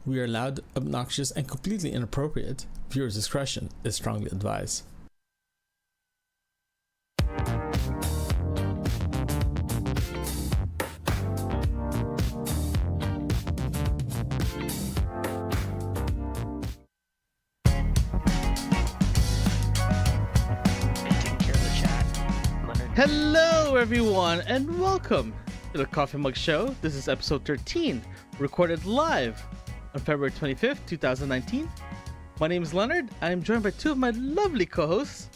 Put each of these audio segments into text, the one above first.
We are loud, obnoxious, and completely inappropriate. Viewers' discretion is strongly advised. Hello, everyone, and welcome to the Coffee Mug Show. This is episode 13, recorded live on February 25th, 2019. My name is Leonard. I am joined by two of my lovely co-hosts,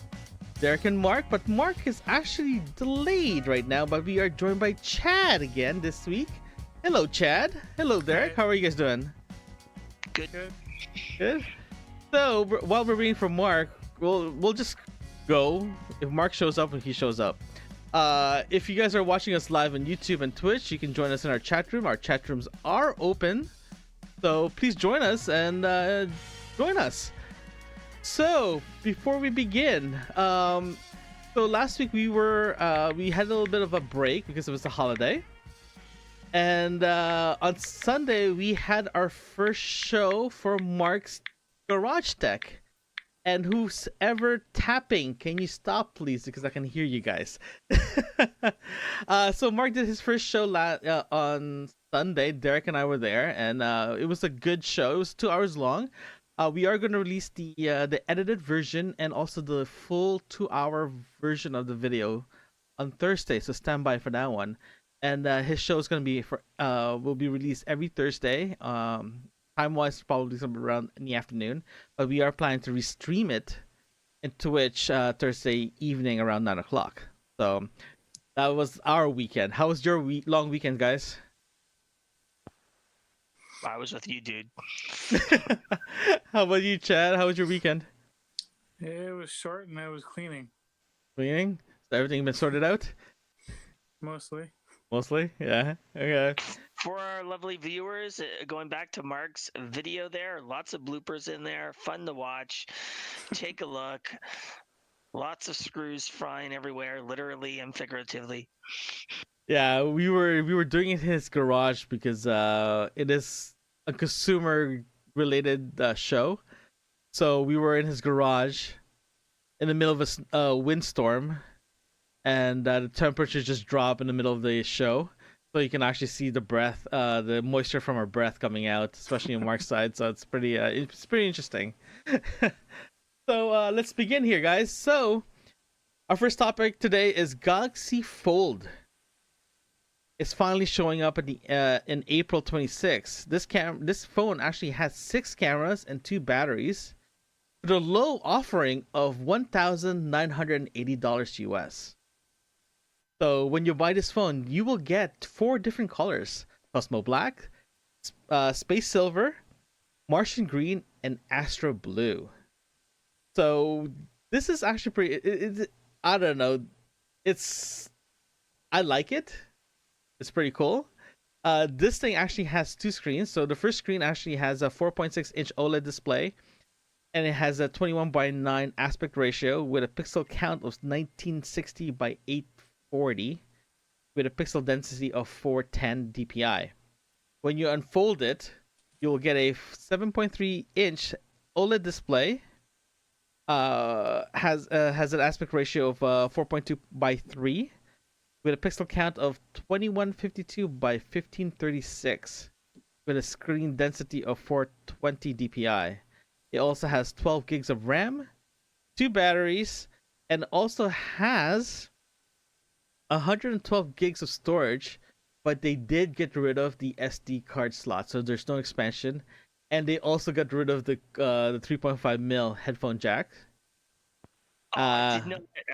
Derek and Mark, but Mark is actually delayed right now, but we are joined by Chad again this week. Hello, Chad. Hello, Derek. How are you guys doing? Good. Good. So, while we're waiting for Mark, we'll just go. If Mark shows up, he shows up. If you guys are watching us live on YouTube and Twitch, you can join us in our chat room. Our chat rooms are open, so please join us and join us. So before we begin, so last week we had a little bit of a break because it was a holiday, and on Sunday we had our first show for Mark's Garage Tech. And who's ever tapping, can you stop, please? Because I can hear you guys. So Mark did his first show on Sunday. Derek and I were there, and it was a good show. It was 2 hours long. We are going to release the edited version and also the full 2-hour version of the video on Thursday. So stand by for that one. And his show is going to be will be released every Thursday. Time-wise, probably somewhere around in the afternoon, but we are planning to restream it in Twitch Thursday evening around 9 o'clock. So that was our weekend. How was your long weekend, guys? I was with you, dude. How about you, Chad? How was your weekend? It was short and I was cleaning. Cleaning? So everything been sorted out? Mostly. Mostly? Yeah. Okay. For our lovely viewers, going back to Mark's video there, lots of bloopers in there, fun to watch. Take a look. Lots of screws flying everywhere, literally and figuratively. Yeah, we were doing it in his garage because it is a consumer-related show. So we were in his garage in the middle of a windstorm, and the temperature just dropped in the middle of the show. So you can actually see the breath, the moisture from our breath coming out, especially on Mark's side. So it's pretty interesting. So let's begin here, guys. So our first topic today is Galaxy Fold. It's finally showing up at in April 26th. This phone actually has 6 cameras and 2 batteries, with a low offering of $1,980 US. So when you buy this phone, you will get 4 different colors: Cosmo Black, Space Silver, Martian Green, and Astro Blue. So this is actually pretty. I don't know. I like it. It's pretty cool. This thing actually has 2 screens. So the first screen actually has a 4.6-inch OLED display, and it has a 21:9 aspect ratio with a pixel count of 1960 by 840 with a pixel density of 410 dpi. When you unfold it, you'll get a 7.3-inch OLED display. Has an aspect ratio of 4.2 by 3 with a pixel count of 2152 by 1536 with a screen density of 420 dpi. It also has 12 gigs of RAM, 2 batteries, and also has 112 gigs of storage, but they did get rid of the SD card slot, so there's no expansion. And they also got rid of the 3.5mm headphone jack. I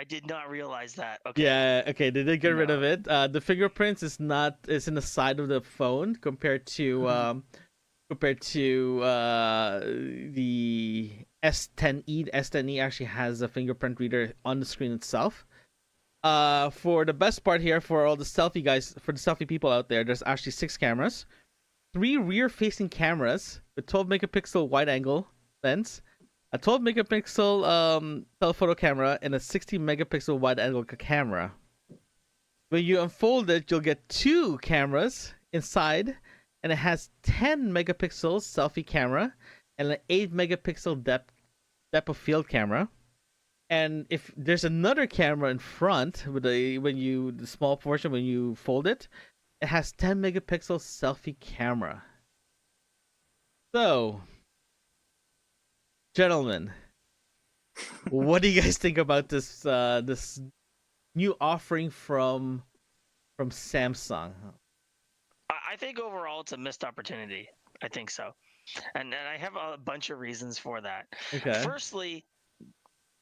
did not realize that. Okay. Yeah, okay, they did get rid of it. The fingerprints is in the side of the phone compared to the S10e. The S10e actually has a fingerprint reader on the screen itself. For the best part here, for all the selfie guys, for the selfie people out there, there's actually 6 cameras, 3 rear-facing cameras with 12 megapixel wide-angle lens, a 12 megapixel telephoto camera, and a 60 megapixel wide-angle camera. When you unfold it, you'll get 2 cameras inside and it has 10 megapixels selfie camera and an 8 megapixel depth of field camera. And if there's another camera in front with the small portion when you fold it, it has 10 megapixel selfie camera. So, gentlemen, what do you guys think about this new offering from Samsung? I think overall it's a missed opportunity. I think so, and I have a bunch of reasons for that. Okay. Firstly,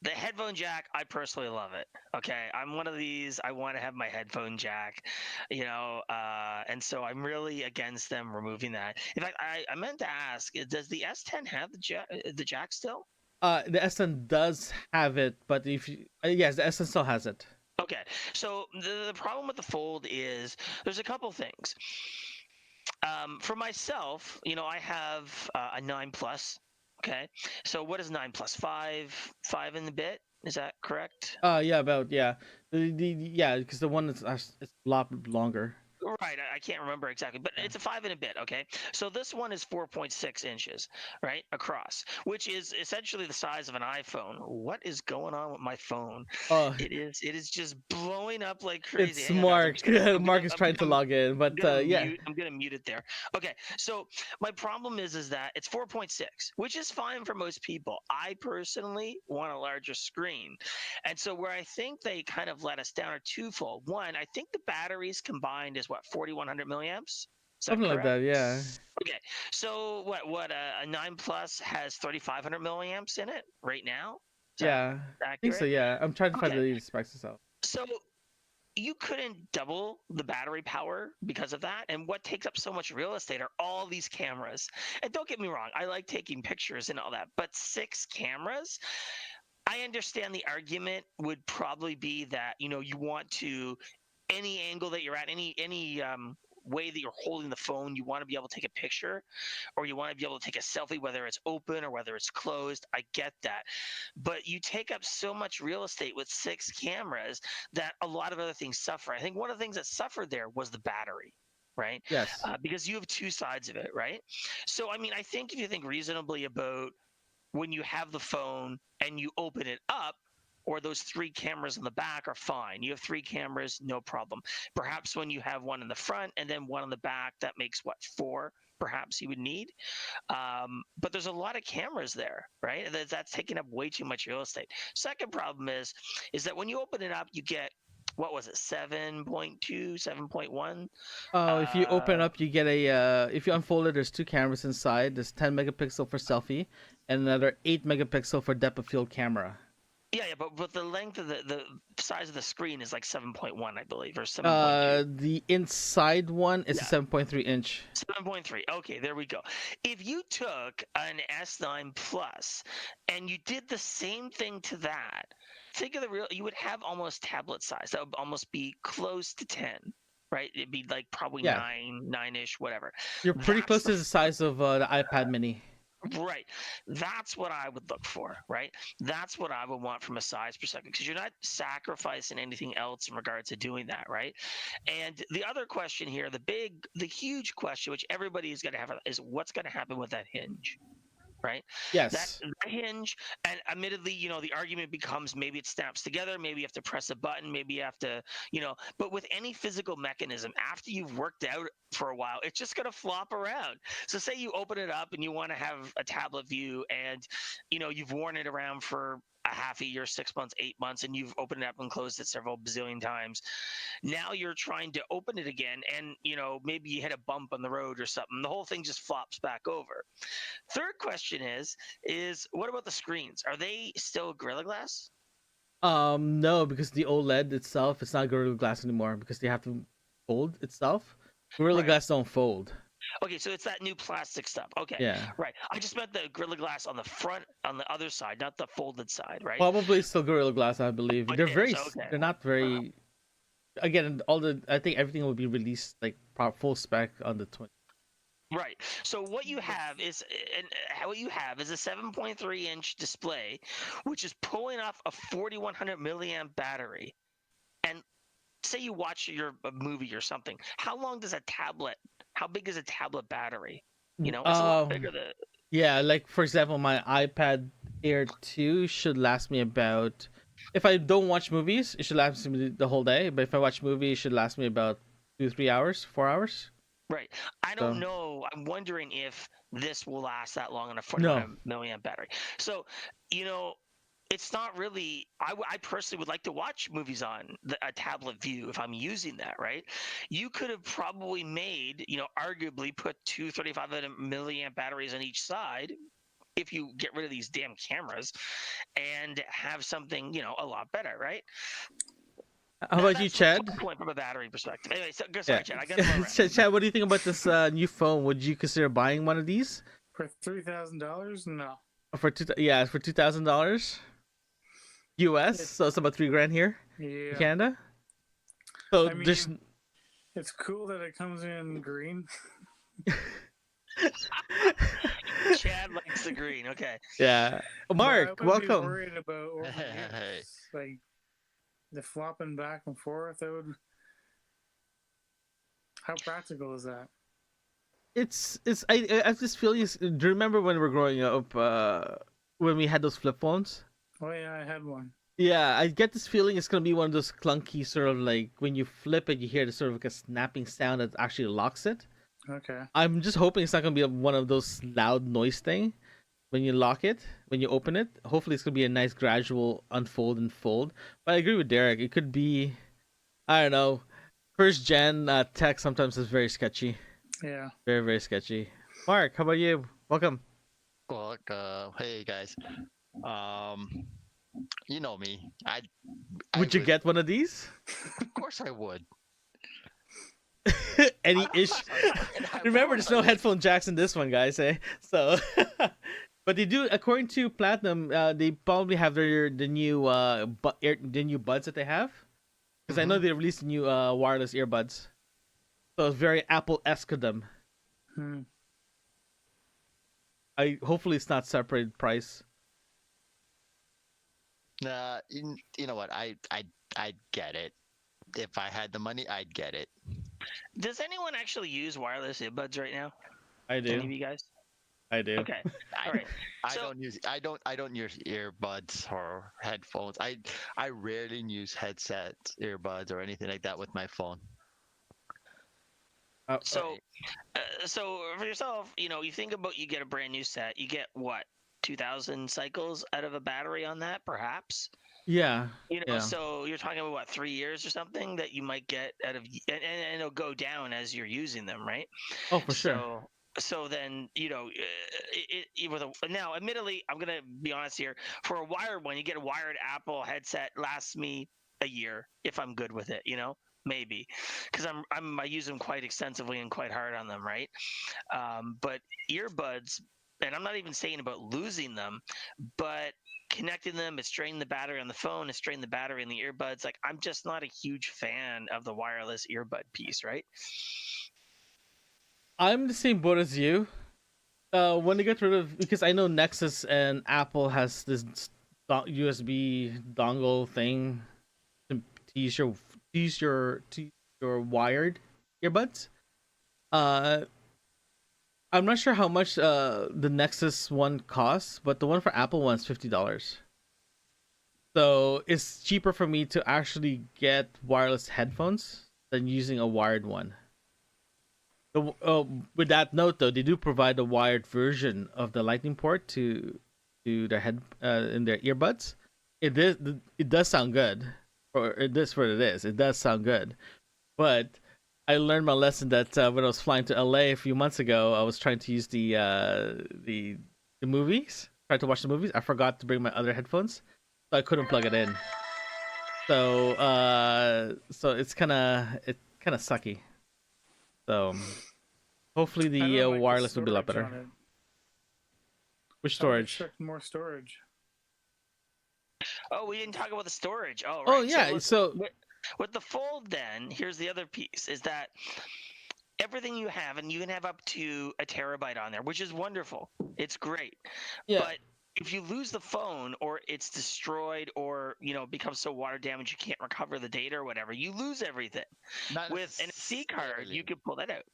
the headphone jack, I personally love it. Okay, I'm one of these. I want to have my headphone jack, and so I'm really against them removing that. In fact, I meant to ask, does the S10 have the jack still? The S10 does have it, but yes, the S10 still has it. Okay, so the problem with the Fold is there's a couple things. For myself, I have a 9 Plus. Okay, so what is 9 plus 5? 5 in the bit? Is that correct? Yeah, because the one that's it's a lot longer. Right, I can't remember exactly, but it's a 5 and a bit, okay? So this one is 4.6 inches, right, across, which is essentially the size of an iPhone. What is going on with my phone? It is just blowing up like crazy. It's Mark. Mark is trying to log in, but yeah. I'm going to mute it there. Okay, so my problem is that it's 4.6, which is fine for most people. I personally want a larger screen. And so where I think they kind of let us down are twofold. One, I think the batteries combined is what, 4,100 milliamps? Something like that, yeah. Okay, so what a 9 Plus has 3,500 milliamps in it right now? Yeah, I think so, yeah. I'm trying to find the specs itself. So you couldn't double the battery power because of that. And what takes up so much real estate are all these cameras. And don't get me wrong, I like taking pictures and all that, but 6 cameras? I understand the argument would probably be that, you want to, any angle that you're at, any way that you're holding the phone, you want to be able to take a picture, or you want to be able to take a selfie, whether it's open or whether it's closed. I get that. But you take up so much real estate with 6 cameras that a lot of other things suffer. I think one of the things that suffered there was the battery. Right? Yes. Because you have 2 sides of it, right? So, I mean, I think if you think reasonably about when you have the phone and you open it up, or those 3 cameras in the back are fine. You have 3 cameras, no problem. Perhaps when you have one in the front and then one in the back, that makes 4 perhaps you would need. But there's a lot of cameras there, right? That's taking up way too much real estate. Second problem is that when you open it up, you get, what was it, 7.2, 7.1? If you open it up, you get if you unfold it, there's 2 cameras inside. There's 10 megapixel for selfie and another 8 megapixel for depth of field camera. Yeah, but the length of the size of the screen is like 7.1, I believe, or 7.2. The inside one is a 7.3 inch. 7.3. Okay, there we go. If you took an S9 Plus and you did the same thing to that, think of you would have almost tablet size. That would almost be close to 10. Right? It'd be like probably 9-ish, whatever. You're pretty close to the size of the iPad mini. Right. That's what I would look for, right? That's what I would want from a size perspective, because you're not sacrificing anything else in regards to doing that, right? And the other question here, the huge question, which everybody is going to have, is what's going to happen with that hinge, right? Yes. That hinge, and admittedly, the argument becomes maybe it snaps together, maybe you have to press a button, maybe you have to, but with any physical mechanism, after you've worked out for a while, it's just going to flop around. So say you open it up and you want to have a tablet view and, you've worn it around for a half a year, 6 months, 8 months, and you've opened it up and closed it several bazillion times. Now you're trying to open it again, and maybe you hit a bump on the road or something. The whole thing just flops back over. Third question is what about the screens? Are they still Gorilla Glass? No, because the OLED itself, it's not Gorilla Glass anymore because they have to fold itself. Gorilla Glass don't fold. Okay, so it's that new plastic stuff. Okay, yeah, right. I just meant the Gorilla Glass on the front, on the other side, not the folded side, right? Probably still Gorilla Glass, I believe. They're not very. Again, I think everything will be released like full spec on the 20. Right. So what you have is a 7.3 inch display, which is pulling off a 4,100 milliamp battery, and say you watch a movie or something. How long does a tablet? how big is a tablet battery? You know, it's a lot bigger than. Yeah, like for example, my iPad Air 2 should last me about. If I don't watch movies, it should last me the whole day. But if I watch movies, it should last me about 2-3 hours, 4 hours. Right. I don't know. I'm wondering if this will last that long on a 49 milliamp battery. So, you know, it's not really. I personally would like to watch movies on a tablet view if I'm using that, right? You could have probably made, you know, arguably put two 35 milliamp batteries on each side if you get rid of these damn cameras and have something, you know, a lot better, right? How about you, Chad? Point from a battery perspective. Anyway, sorry, Chad. I got Chad, what do you think about this new phone? Would you consider buying one of these For $3,000? No. for $2,000 US? So it's about $3,000 here in Canada. So I mean, there's. It's cool that it comes in green. Chad likes the green. Okay. Yeah. Mark, But I would be welcome. worried about overheats, like the flopping back and forth. That would. How practical is that? I have this feeling. Do you remember when we were growing up? When we had those flip phones? Oh yeah, I had one. Yeah, I get this feeling it's gonna be one of those clunky sort of like when you flip it, you hear the sort of like a snapping sound that actually locks it. Okay. I'm just hoping it's not gonna be one of those loud noise thing when you lock it, when you open it. Hopefully, it's gonna be a nice gradual unfold and fold. But I agree with Derek. It could be, I don't know, first gen tech sometimes is very sketchy. Yeah. Very very sketchy. Mark, how about you? Welcome. Well, hey guys. You know me. Would you get one of these? Of course I would. Any issue? Remember, there's no headphone jacks in this one, guys. Eh? So, but they do, according to Platinum, they probably have the new the new buds that they have, because I know they released new wireless earbuds. So it's very Apple-esque of them. Hopefully it's not separated price. You know what? I'd get it. If I had the money, I'd get it. Does anyone actually use wireless earbuds right now? I do. Any of you guys? I do. Okay. All right. I don't use earbuds or headphones. I rarely use headsets, earbuds, or anything like that with my phone. So for yourself, you know, you think about you get a brand new set, you get what, 2,000 cycles out of a battery on that, perhaps? Yeah. You know, so you're talking about what, 3 years or something that you might get out of, and it'll go down as you're using them, right? Oh, for sure. So then, you know, now, admittedly, I'm gonna be honest here. For a wired one, you get a wired Apple headset, lasts me a year if I'm good with it, you know. Maybe, because I use them quite extensively and quite hard on them, right? But earbuds, and I'm not even saying about losing them, but connecting them, it's draining the battery on the phone, it's draining the battery in the earbuds. Like, I'm just not a huge fan of the wireless earbud piece, right? I'm the same boat as you. When they get rid of, because I know Nexus and Apple has this USB dongle thing to use your wired earbuds. I'm not sure how much the Nexus one costs, but the one for Apple one is $50. So it's cheaper for me to actually get wireless headphones than using a wired one. With that note, though, they do provide a wired version of the Lightning port to their head in their earbuds. It does sound good, or it is what it is. It does sound good, but I learned my lesson that when I was flying to LA a few months ago, I was trying to use the movies, tried to watch the movies. I forgot to bring my other headphones, so I couldn't plug it in. So it's kind of sucky. So hopefully the wireless will be a lot better. Which storage? Expect more storage. Oh, we didn't talk about the storage. Oh, right. Oh yeah. So with the Fold, then here's the other piece: is that everything you have, and you can have up to a terabyte on there, which is wonderful. It's great. Yeah. But if you lose the phone, or it's destroyed, or becomes so water damaged you can't recover the data or whatever, you lose everything. With an SD card, you can pull that out.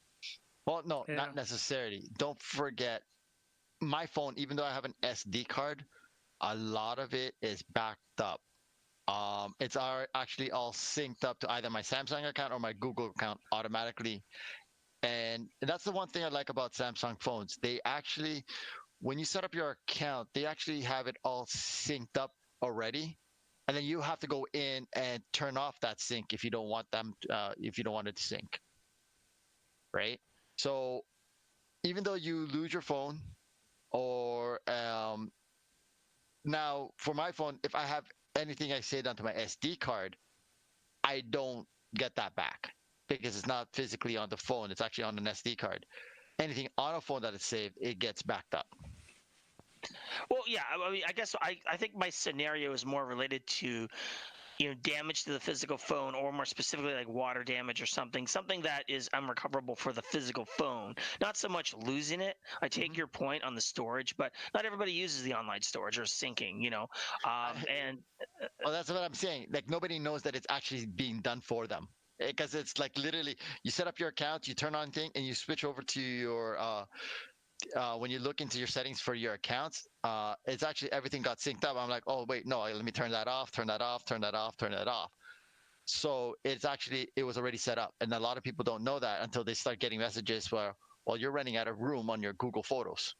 Well, no, Yeah. not necessarily. Don't forget, my phone, even though I have an SD card, a lot of it is backed up. Actually all synced up to either my Samsung account or my Google account automatically. And that's the one thing I like about Samsung phones. They actually, when you set up your account, they actually have it all synced up already. And then you have to go in and turn off that sync if you don't want if you don't want it to sync. Right? So even though you lose your phone, or now for my phone, if I have anything I saved onto my SD card, I don't get that back because it's not physically on the phone. It's actually on an SD card. Anything on a phone that is saved, it gets backed up. Well, yeah. I mean, I guess I think my scenario is more related to, damage to the physical phone, or more specifically like water damage or something that is unrecoverable for the physical phone. Not so much losing it. I take your point on the storage, but not everybody uses the online storage or syncing, and Well, that's what I'm saying. Like, nobody knows that it's actually being done for them. Because it's like literally you set up your account, you turn on thing, and you switch over to your when you look into your settings for your accounts, it's actually everything got synced up. I'm like, oh wait, no, let me turn that off, turn that off, turn that off, turn that off. So it was already set up, and a lot of people don't know that until they start getting messages where, well, you're running out of room on your Google Photos.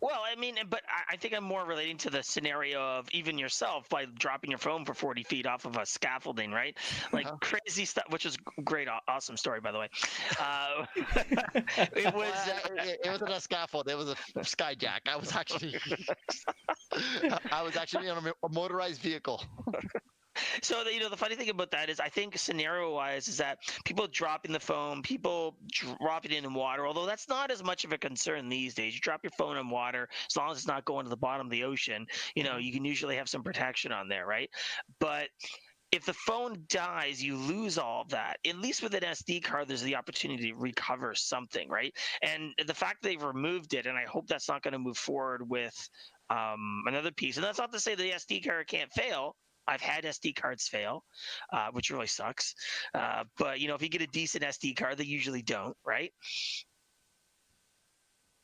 Well, I mean, but I think I'm more relating to the scenario of even yourself by dropping your phone for 40 feet off of a scaffolding, right? Like crazy stuff, which is great, awesome story, by the way. It wasn't a scaffold; it was a skyjack. I was actually on a motorized vehicle. So the funny thing about that is, I think scenario-wise is that people dropping the phone, people dropping it in water. Although that's not as much of a concern these days. You drop your phone in water, as long as it's not going to the bottom of the ocean. You can usually have some protection on there, right? But if the phone dies, you lose all of that. At least with an SD card, there's the opportunity to recover something, right? And the fact they've removed it, and I hope that's not going to move forward with another piece. And that's not to say the SD card can't fail. I've had SD cards fail, which really sucks. But, if you get a decent SD card, they usually don't, right?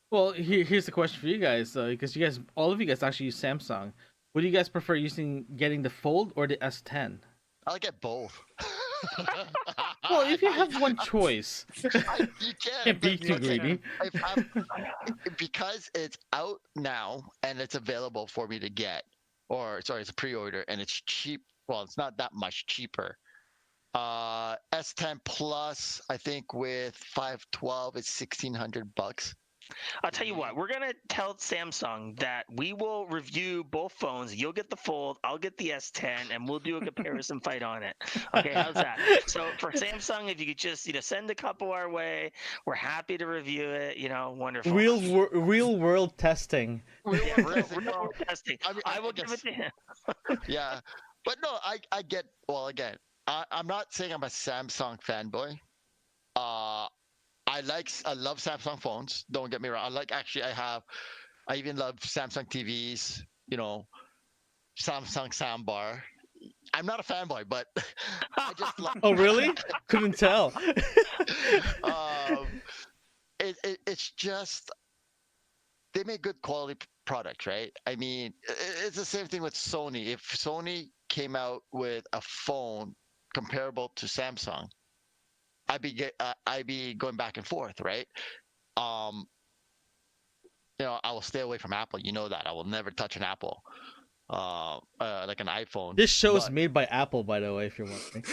Well, here's the question for you guys, because all of you guys actually use Samsung. Would you guys prefer getting the Fold or the S10? I'll get both. Well, if you have one choice, you can't be too greedy. Because it's out now and it's available for me to get. It's a pre-order and it's cheap. Well, it's not that much cheaper. S10 Plus, I think with 512, it's $1,600. I'll tell you what, we're going to tell Samsung that we will review both phones. You'll get the Fold, I'll get the S10, and we'll do a comparison fight on it. Okay, how's that? So for Samsung, if you could just, send a couple our way, we're happy to review it, wonderful. Real world testing. Real world testing. I will give it to him. Yeah. But no, I get, well, again, I'm not saying I'm a Samsung fanboy. I love Samsung phones. Don't get me wrong. I even love Samsung TVs. Samsung soundbar. I'm not a fanboy, but I just love. Oh, really? Couldn't tell. It's just they make good quality products, right? I mean, it's the same thing with Sony. If Sony came out with a phone comparable to Samsung, I'd be going back and forth, right? I will stay away from Apple. You know that. I will never touch an Apple, like an iPhone. This show is made by Apple, by the way, if you're wondering.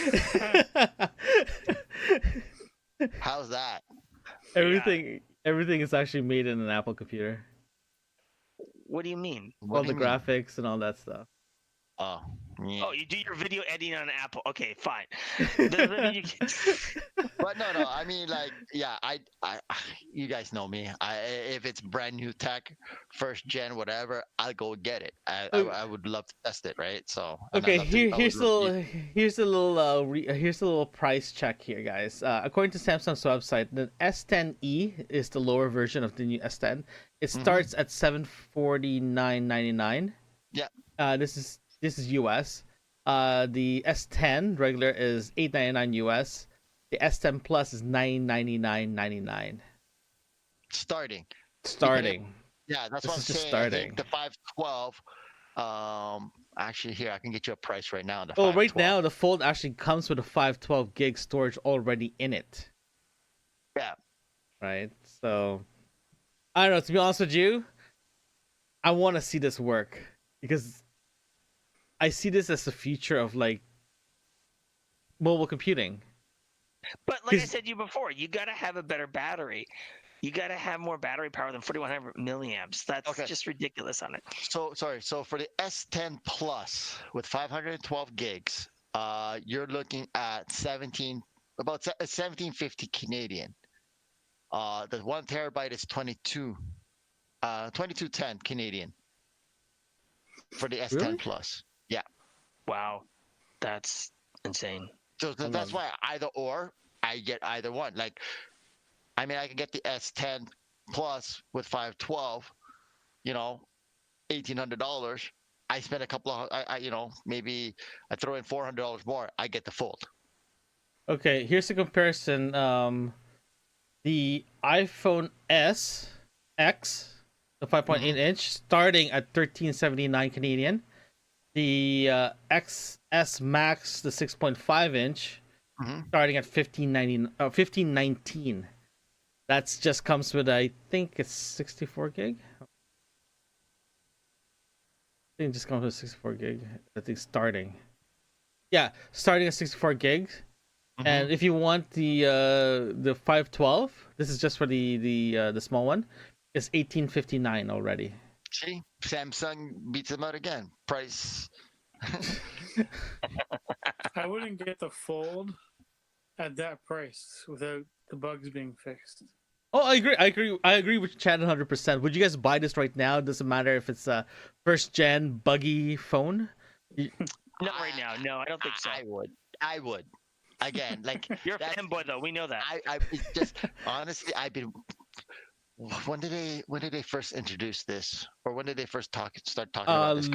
How's that? Everything is actually made in an Apple computer. What do you mean? All the graphics and all that stuff. Oh, yeah. Oh, you do your video editing on Apple. Okay, fine. But no. I mean, like, yeah. I you guys know me. If it's brand new tech, first gen, whatever, I'll go get it. I would love to test it, right? So. Okay, here's a little price check here, guys. According to Samsung's website, the S10e is the lower version of the new S10. It starts at $749.99. Yeah. This is US. The S10 regular is $899 US. The S10 Plus is $999.99. Starting. Yeah, that's This what I'm is just saying. I starting. think the 512. Actually, here I can get you a price right now. On the Oh, right 512. now the Fold actually comes with a 512 gig storage already in it. Yeah. Right. So I don't know. To be honest with you, I want to see this work because I see this as the future of like mobile computing. But like I said to you before, you got to have a better battery. You got to have more battery power than 4,100 milliamps. That's just ridiculous on it. So sorry. So for the S10 Plus with 512 gigs, you're looking at about 1750 Canadian. The 1 terabyte is 2210 Canadian for the S10 Really? Plus. Yeah. Wow, that's insane. So that's why either or, I get either one. Like, I mean, I can get the S10 Plus with 512, $1,800. I spend a couple of, maybe I throw in $400 more. I get the Fold. Okay, here's the comparison. The iPhone X, the 5.8 inch, starting at 1379 Canadian. The XS Max, the 6.5 inch, starting at 1519. That's just comes with, I think it's 64 gig. I think it just comes with 64 gig. I think starting. Yeah, starting at 64 gigs. And if you want the 512, this is just for the small one. It's 1859 already. See, Samsung beats them out again. Price. I wouldn't get the Fold at that price without the bugs being fixed. Oh, I agree with Chad 100%. Would you guys buy this right now? It doesn't matter if it's a first gen buggy phone. Not right now. No, I don't think so. I would. Again, like you're a fanboy though. We know that. It's just honestly, I've been. When did they first introduce this, or when did they first start talking about this?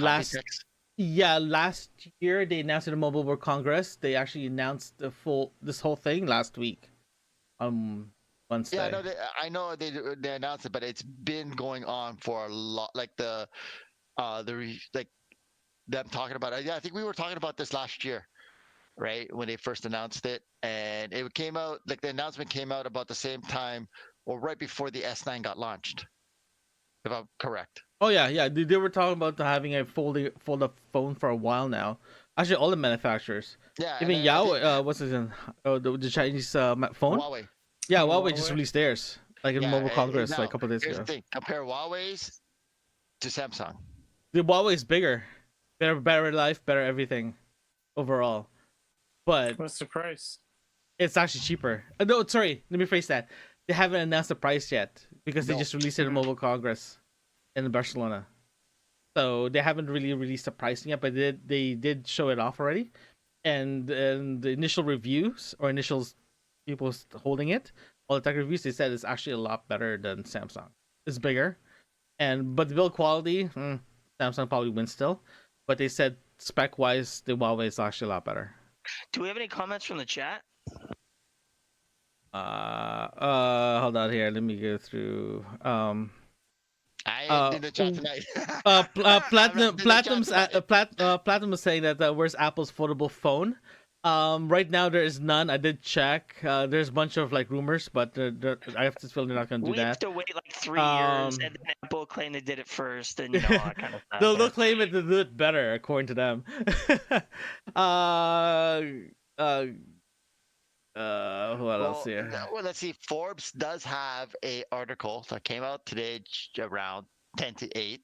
Last year they announced at the Mobile World Congress. They actually announced this whole thing last week. Wednesday. Yeah, I know they announced it, but it's been going on for a lot. Like them talking about it. Yeah, I think we were talking about this last year, right, when they first announced it, and it came out, like the announcement came out about the same time or right before the S9 got launched, if I'm correct. Oh yeah, they were talking about having a fold-up phone for a while now. Actually, all the manufacturers. Yeah, even Huawei. What's his name? The Chinese phone. Huawei. Yeah, Huawei just released theirs, like in Mobile Congress, like a couple of days here's ago. The thing. Compare Huawei's to Samsung. The Huawei is bigger, better life, better everything, overall. But what's the price? It's actually cheaper. No, sorry, let me phrase that. They haven't announced the price yet because they just released it at Mobile Congress in Barcelona. So they haven't really released the pricing yet, but they did show it off already. And the initial reviews or initial people holding it, all the tech reviews, they said it's actually a lot better than Samsung. It's bigger, but the build quality, Samsung probably wins still. But they said spec wise, the Huawei is actually a lot better. Do we have any comments from the chat? Hold on here. Let me go through. I ain't in the chat tonight. Platinum was saying that where's Apple's foldable phone? Right now there is none. I did check. There's a bunch of like rumors, but I have to feel they're not going to do that. We have to wait like 3 years, and then Apple claim they did it first, and all that kind of stuff. They'll claim it to do it better, according to them. What else here? Well, let's see. Forbes does have a article that came out today around 10 to 8.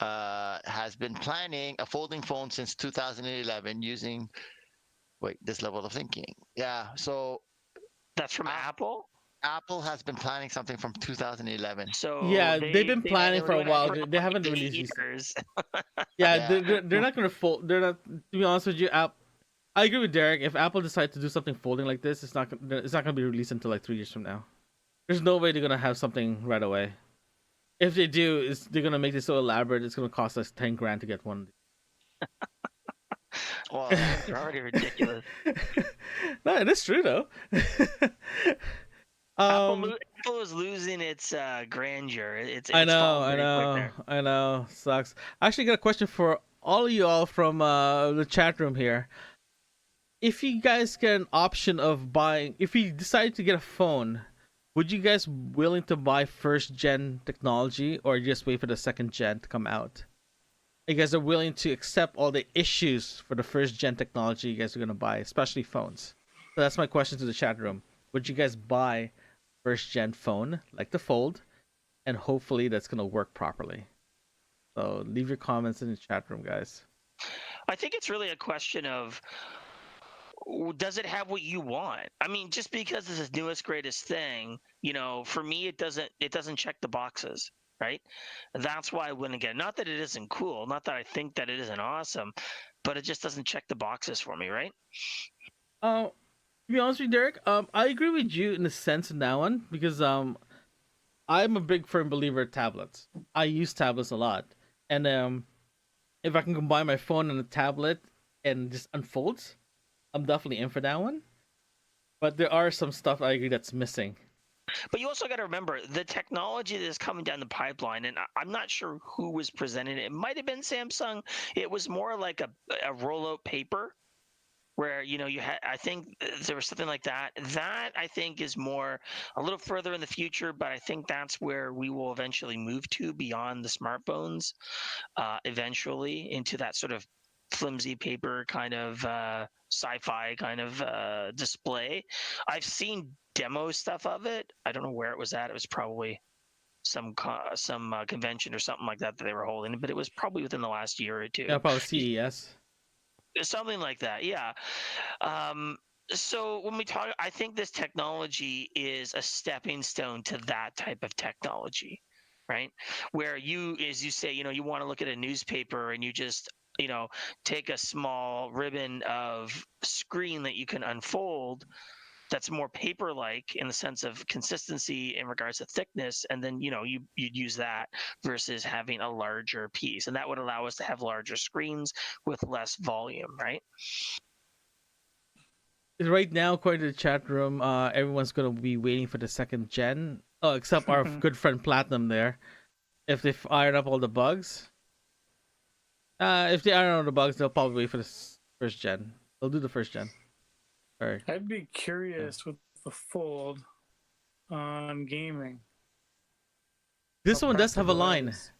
Has been planning a folding phone since 2011 using this level of thinking. Yeah, so that's from Apple? Apple has been planning something from 2011. So yeah, they've been planning for a while. They haven't released these. Yeah, they're not going to fold. They're not. To be honest with you, I agree with Derek. If Apple decides to do something folding like this, it's not going to be released until like 3 years from now. There's no way they're going to have something right away. If they do, they're going to make this so elaborate. It's going to cost us $10,000 to get one. Well, They're already ridiculous. No, it is true though. Apple is losing its grandeur. It's I know, falling I very quick know, there. I know. Sucks. I actually got a question for all of you all from the chat room here. If you guys get an option of buying, if you decide to get a phone, would you guys willing to buy first gen technology or just wait for the second gen to come out? You guys are willing to accept all the issues for the first gen technology you guys are gonna buy, especially phones. So that's my question to the chat room. Would you guys buy first gen phone like the Fold, and hopefully that's gonna work properly? So leave your comments in the chat room, guys. I think it's really a question of, does it have what you want? I mean, just because it's the newest greatest thing, for me it doesn't check the boxes, right? That's why I wouldn't get it. Not that it isn't cool, not that I think that it isn't awesome, but it just doesn't check the boxes for me, right? To be honest with you, Derek, I agree with you in a sense in that one because I'm a big firm believer of tablets. I use tablets a lot, and if I can combine my phone and a tablet and just unfolds, I'm definitely in for that one. But there are some stuff I agree that's missing. But you also got to remember the technology that is coming down the pipeline, and I'm not sure who was presenting it. It might have been Samsung. It was more like a rollout paper where, you had, I think there was something like that. That I think is more a little further in the future, but I think that's where we will eventually move to beyond the smartphones, eventually into that sort of flimsy paper kind of sci-fi kind of display. I've seen demo stuff of it. I don't know where it was at. It was probably some convention or something like that they were holding, but it was probably within the last year or two. Yeah, probably CES. Something like that, yeah. So when we talk, I think this technology is a stepping stone to that type of technology, right? Where you, as you say, you want to look at a newspaper and you just take a small ribbon of screen that you can unfold that's more paper-like in the sense of consistency in regards to thickness, and then you'd use that versus having a larger piece, and that would allow us to have larger screens with less volume, right? Right now, according to the chat room, everyone's gonna be waiting for the second gen. Oh, except our good friend Platinum there. If they iron up all the bugs, if they iron out the bugs, they'll probably wait for the first gen. They'll do the first gen. Sorry. I'd be curious with the Fold on gaming. This How one does have a practical that line. is.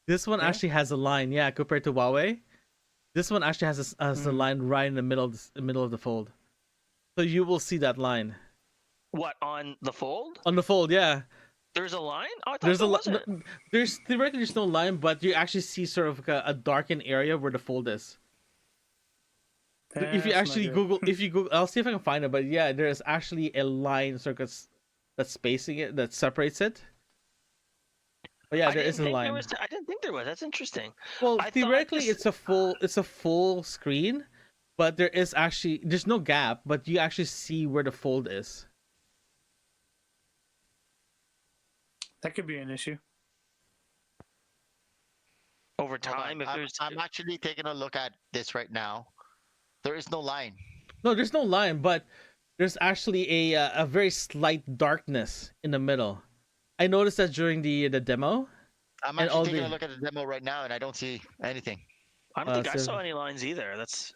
This one Yeah? actually has a line, yeah, compared to Huawei. This one actually has a line right in the middle of the Fold. So you will see that line. What, on the Fold? On the Fold, yeah. There's a line? Oh, I thought There's there a wasn't. there's theoretically there's no line, but you actually see sort of a darkened area where the Fold is. If you That's actually not good. Google, I'll see if I can find it. But yeah, there's actually a line circuits that's spacing it, that separates it. But yeah, there is a line. I didn't think there was. That's interesting. Well, I thought theoretically, this- it's a full screen, but there's no gap, but you actually see where the Fold is. That could be an issue. Over hold on. time, if there's I'm actually taking a look at this right now. There is no line. No, there's no line, but there's actually a very slight darkness in the middle. I noticed that during the demo. I'm And all actually taking the- a look at the demo right now, and I don't see anything. I don't think I so- saw any lines either. That's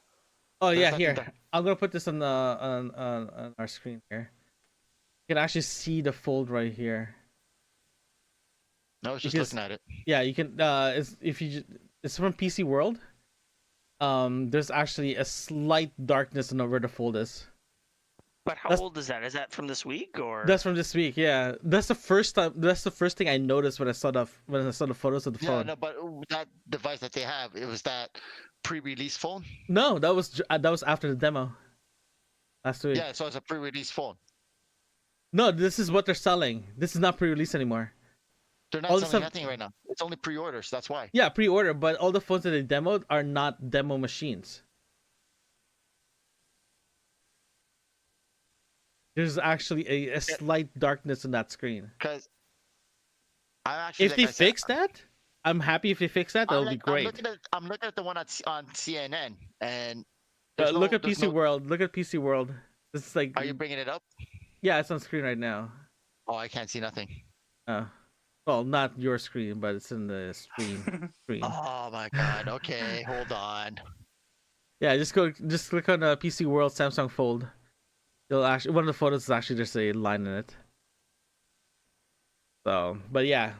Oh There's yeah, nothing here. there. I'm gonna put this on on our screen here. You can actually see the Fold right here. No, I was just Because- looking at it. Yeah, you can. It's from PC World. There's actually a slight darkness on where the Fold is. But how That's- old is that? Is that from this week or? That's from this week. Yeah, that's the first time. That's the first thing I noticed when I saw the photos of the Yeah, phone. no, but that device that they have, it was that pre-release phone. No, that was after the demo. Last week. Yeah, so it's a pre-release phone. No, this is what they're selling. This is not pre-release anymore. They're not All the selling stuff- nothing right now. It's only pre-orders. That's why. Yeah, pre-order, but all the phones that they demoed are not demo machines. There's actually a slight darkness on that screen. Because I'm actually. If like they I said, fix that, I'm happy. If they fix that, that'll be great. I'm looking at the one on CNN, and Look at PC World. Look at PC World. This is like. Are you bringing it up? Yeah, it's on screen right now. Oh, I can't see nothing. Well, not your screen, but it's in the screen. Oh my god. Okay, hold on. Yeah, just click on PC World Samsung Fold. You'll actually one of the photos is actually just a line in it. So, but yeah,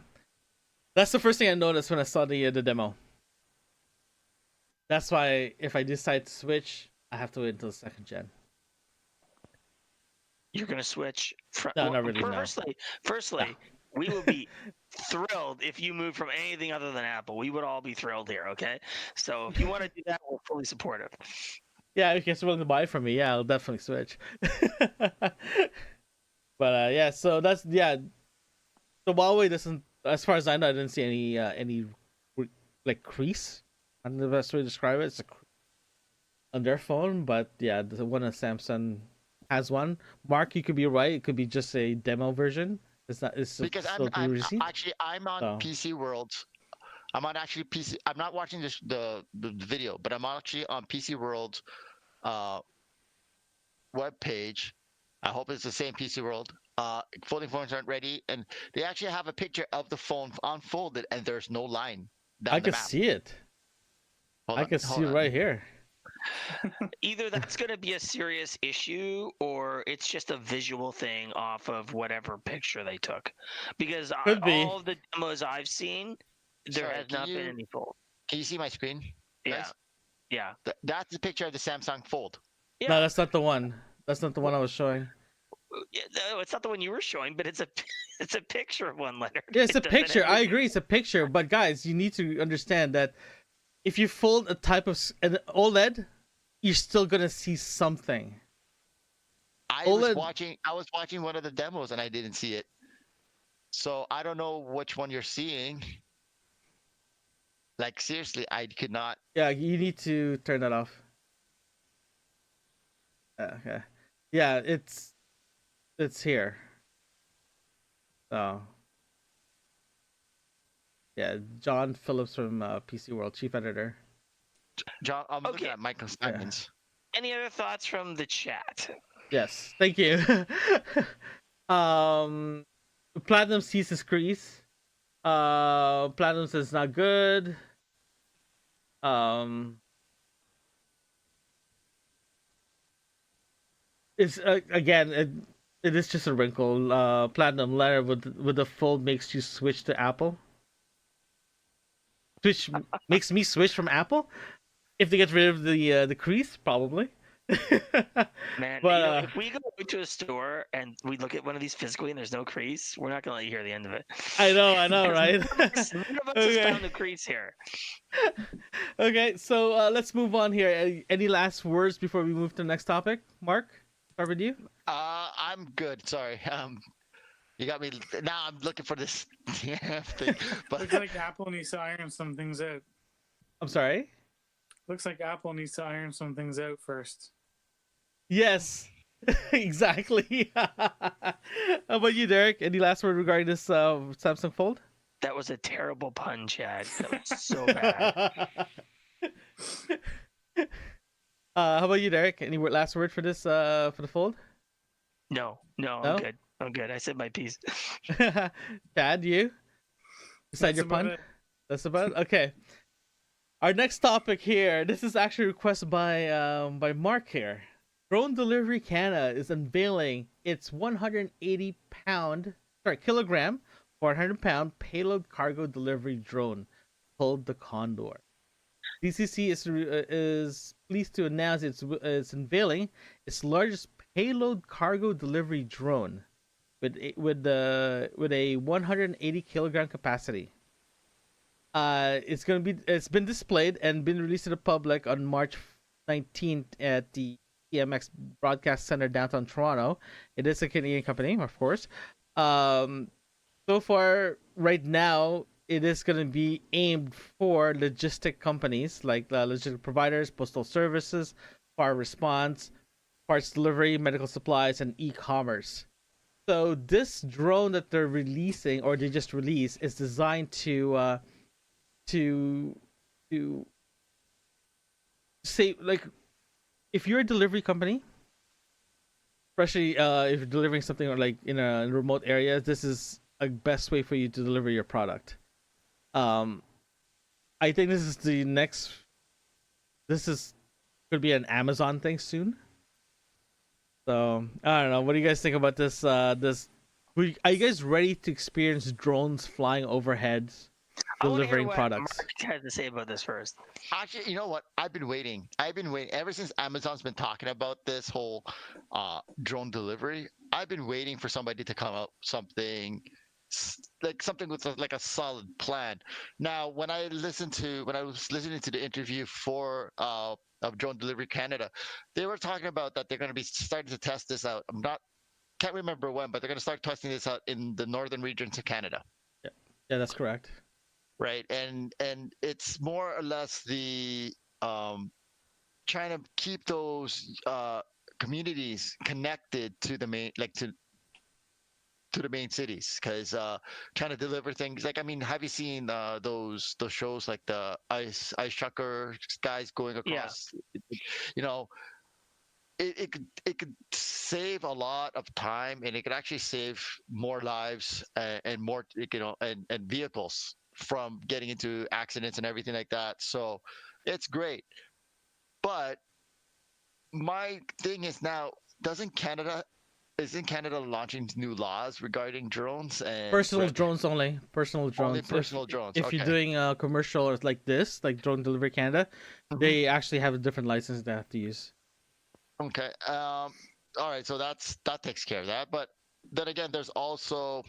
that's the first thing I noticed when I saw the demo. That's why if I decide to switch, I have to wait until the second gen. You're gonna switch from No, not really. Firstly, we would be thrilled if you moved from anything other than Apple. We would all be thrilled here, okay? So if you want to do that, we're fully supportive. Yeah, if you're willing to buy it from me, yeah, I'll definitely switch. But yeah, so that's the Huawei doesn't, as far as I know, I didn't see any like crease. I don't know the best way to describe it. It's a crease on their phone, but yeah, the one on Samsung has one. Mark, you could be right. It could be just a demo version. It's not. It's because still I'm on PC World. I'm on actually PC. I'm not watching the video, but I'm actually on PC World web page. I hope it's the same PC World. Folding phones aren't ready, and they actually have a picture of the phone unfolded, and there's no line down I the can map. see it. I can see it right here. Either that's going to be a serious issue, or it's just a visual thing off of whatever picture they took. Because all of the demos I've seen, there has not been any fold. Can you see my screen? Yeah, Guys? yeah. That's the picture of the Samsung Fold. Yeah. No, that's not the one. That's not the one I was showing. No, it's not the one you were showing, but it's a picture of one, Leonard. Yeah, it's a picture. I agree, it's a picture. But guys, you need to understand that if you fold a type of an OLED, you're still gonna see something. I was watching one of the demos and I didn't see it. So I don't know which one you're seeing. Like seriously, I could not. Yeah, you need to turn that off. Okay. Yeah, it's here. So. Yeah, John Phillips from PC World, chief editor. John, I'm looking at Michael Steinman's. Any other thoughts from the chat? Yes, thank you. Platinum sees his crease. Platinum says not good. It's again, it is just a wrinkle. Platinum letter with the fold makes you switch to Apple. Switch makes me switch from Apple. If they get rid of the crease, probably. Man, but, if we go to a store and we look at one of these physically and there's no crease, we're not gonna let you hear the end of it. I know, right? None of us has found the crease here. Okay, so let's move on here. Any last words before we move to the next topic? Mark, start with you. I'm good. Sorry. You got me. Now I'm looking for this thing. But looks like Apple needs to iron some things out. I'm sorry? Looks like Apple needs to iron some things out first. Yes, exactly. How about you, Derek? Any last word regarding this Samsung Fold? That was a terrible pun, Chad. That was so bad. How about you, Derek? Any last word for this for the Fold? No, No? I'm good. I said my piece. Chad, you? Beside your pun? That's about it? Okay. Our next topic here, this is actually requested by Mark here. Drone Delivery Canada is unveiling its 180 kilogram, 400-pound payload cargo delivery drone called the Condor. DCC is pleased to announce it's unveiling its largest payload cargo delivery drone with a 180 kilogram capacity. It's been displayed and been released to the public on March 19th at the TMX Broadcast Center downtown Toronto. It is a Canadian company, of course. So far, right now, it is going to be aimed for logistic companies like logistic providers, postal services, fire response, parts delivery, medical supplies, and e-commerce. So this drone that they're releasing, or they just released, is designed to say, like, if you're a delivery company, especially if you're delivering something like in a remote area, this is a best way for you to deliver your product. I think this is the next. This is could be an Amazon thing soon. So I don't know. What do you guys think about this? Are you guys ready to experience drones flying overhead, delivering products? Mark had to say about this first. Actually, you know what? I've been waiting ever since Amazon's been talking about this whole drone delivery. I've been waiting for somebody to come up something with like a solid plan. Now, when I was listening to the interview for of Drone Delivery Canada, they were talking about that they're going to be starting to test this out. Can't remember when, but they're going to start testing this out in the northern regions of Canada. Yeah, that's correct. Right, and it's more or less the trying to keep those communities connected to the main, to the main cities, because trying to deliver things like, I mean, have you seen those shows like the ice trucker guys going across? You know, it could save a lot of time, and it could actually save more lives and more, and vehicles from getting into accidents and everything like that. So it's great. But my thing is now, isn't Canada launching new laws regarding drones and Personal drones only. Personal drones. Only personal drones. If you're doing a commercial or like this, like Drone Delivery Canada, they actually have a different license they have to use. Okay. All right. So that takes care of that. But then again, there's also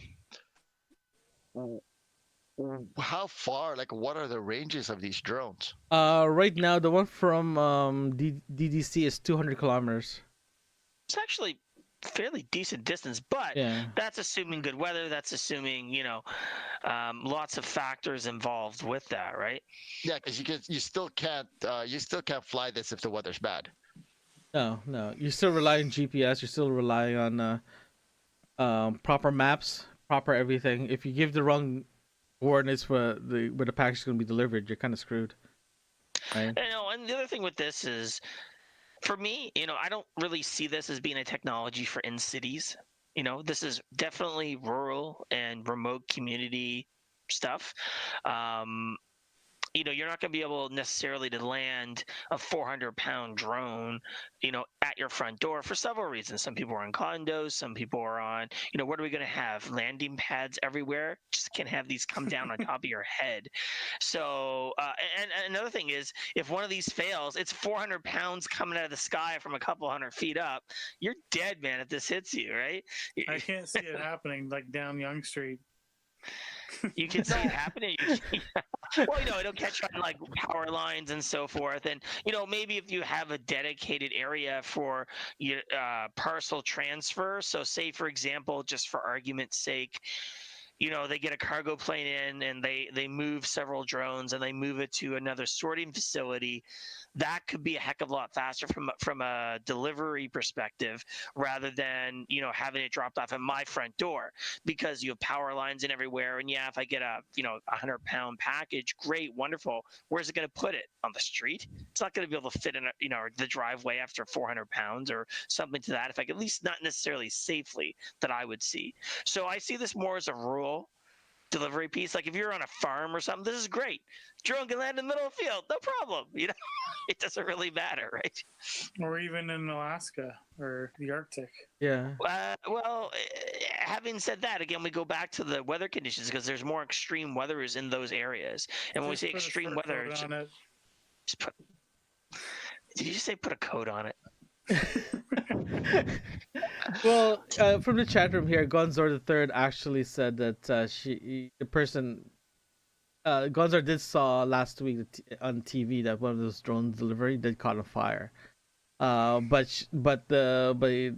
how far, like, what are the ranges of these drones? Right now, the one from DDC is 200 kilometers. It's actually fairly decent distance, but that's assuming good weather. That's assuming lots of factors involved with that, right? Yeah, because you still can't fly this if the weather's bad. No, you still rely on GPS. You're still relying on proper maps, proper everything. If you give the wrong coordinates where the package is going to be delivered, you're kind of screwed. Right? And the other thing with this is, for me, I don't really see this as being a technology for in cities. This is definitely rural and remote community stuff. You're not going to be able necessarily to land a 400-pound drone, at your front door for several reasons. Some people are in condos. Some people are on, what are we going to have? Landing pads everywhere? Just can't have these come down on top of your head. So, and another thing is, if one of these fails, it's 400 pounds coming out of the sky from a couple hundred feet up. You're dead, man, if this hits you, right? I can't see it happening like down Yonge Street. You can see it happening. Well, it'll catch on like power lines and so forth. And, maybe if you have a dedicated area for parcel transfer. So say, for example, just for argument's sake, they get a cargo plane in and they move several drones and they move it to another sorting facility. That could be a heck of a lot faster from a delivery perspective, rather than having it dropped off at my front door, because you have power lines in everywhere. And if I get a 100-pound package, great, wonderful. Where's it going to put it? On the street? It's not going to be able to fit in the driveway after 400 pounds or something to that effect. At least not necessarily safely, that I would see. So I see this more as a rural delivery piece. Like if you're on a farm or something, this is great. Drone can land in the middle of the field, no problem. It doesn't really matter, right? Or even in Alaska or the Arctic. Yeah. Well, having said that, again, we go back to the weather conditions, because there's more extreme weather is in those areas. And when we say extreme weather, did you just say put a coat on it? Well, from the chat room here, Gonzor the Third actually said that Gonzor did saw last week on TV that one of those drone delivery did caught on fire. But they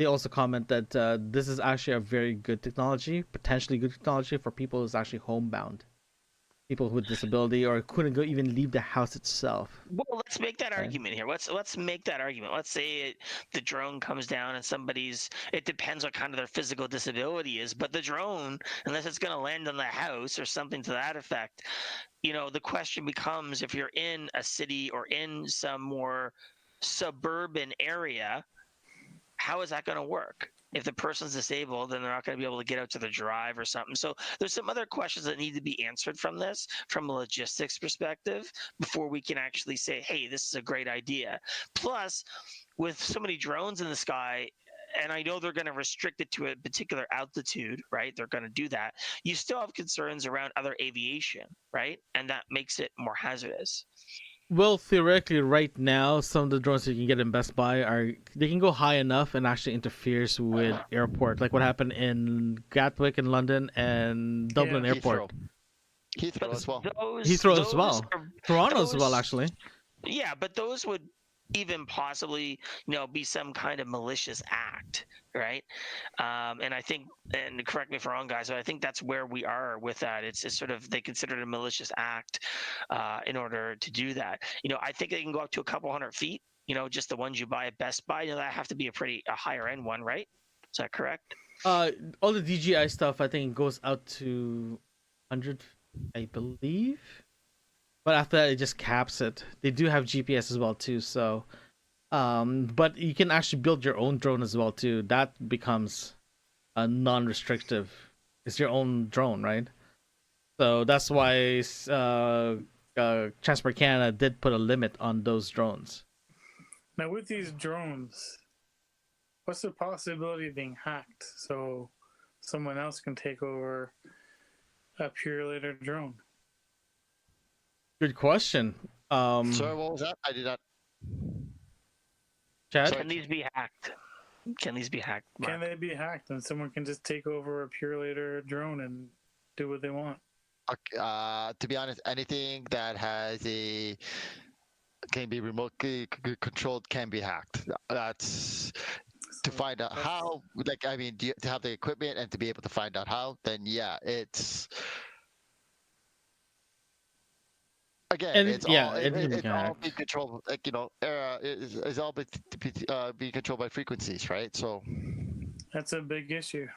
also comment that this is actually a very good technology, potentially good technology for people who's actually homebound. People with disability or couldn't even leave the house itself. Well, let's make that argument here. Let's make that argument. Let's say the drone comes down and it depends what kind of their physical disability is, but the drone, unless it's going to land on the house or something to that effect, the question becomes, if you're in a city or in some more suburban area, how is that going to work? If the person's disabled, then they're not going to be able to get out to the drive or something. So there's some other questions that need to be answered from this, from a logistics perspective, before we can actually say, hey, this is a great idea. Plus, with so many drones in the sky, and I know they're going to restrict it to a particular altitude, right? They're going to do that. You still have concerns around other aviation, right? And that makes it more hazardous. Well, theoretically, right now, some of the drones that you can get in Best Buy they can go high enough and actually interferes with airport, like what happened in Gatwick in London and Dublin Airport. Heathrow as well. Heathrow as well. Toronto as well, actually. Yeah, but those would even possibly, be some kind of malicious act, right? And I think, and correct me if I'm wrong, guys, but I think that's where we are with that. It's sort of, they consider it a malicious act in order to do that. I think they can go up to a couple 100 feet, just the ones you buy at Best Buy. That have to be a higher end one, right? Is that correct? All the DJI stuff, I think, goes out to 100, I believe. But after that, it just caps it. They do have GPS as well too, so but you can actually build your own drone as well too. That becomes a non-restrictive. It's your own drone, right? So that's why Transport Canada did put a limit on those drones. Now, with these drones, what's the possibility of being hacked so someone else can take over a Purelator drone? Good question. Sorry, what was that? I did not. Chad? Can these be hacked? Can these be hacked, Mark? Can they be hacked and someone can just take over a Purelator drone and do what they want? To be honest, anything that can be remotely controlled can be hacked. That's to find out how. To have the equipment and to be able to find out how. Then yeah, it's. Again, it's all being controlled. It's all being controlled by frequencies, right? So that's a big issue.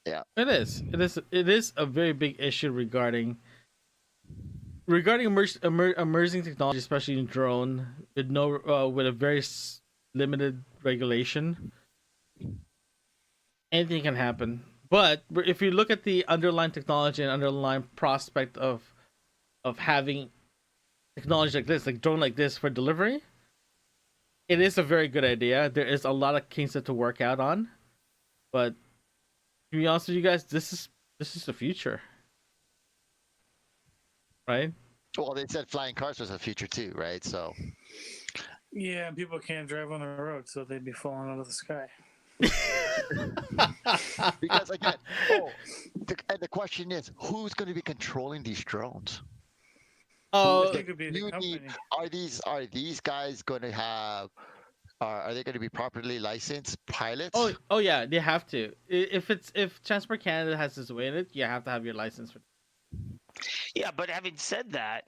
Yeah, it is. It is a very big issue regarding emerging technology, especially in drone, with a very limited regulation. Anything can happen. But if you look at the underlying technology and underlying prospect of having technology like this, like drone like this for delivery, it is a very good idea. There is a lot of kinks to work out on, but to be honest with you guys, this is the future, right? Well, they said flying cars was a future too, right? So yeah, people can't drive on the road, so they'd be falling out of the sky. Because again, and the question is, who's going to be controlling these drones? Oh, Are these guys going to have? Are they going to be properly licensed pilots? Oh yeah, they have to. If Transport Canada has this way in it, you have to have your license for. Yeah, but having said that,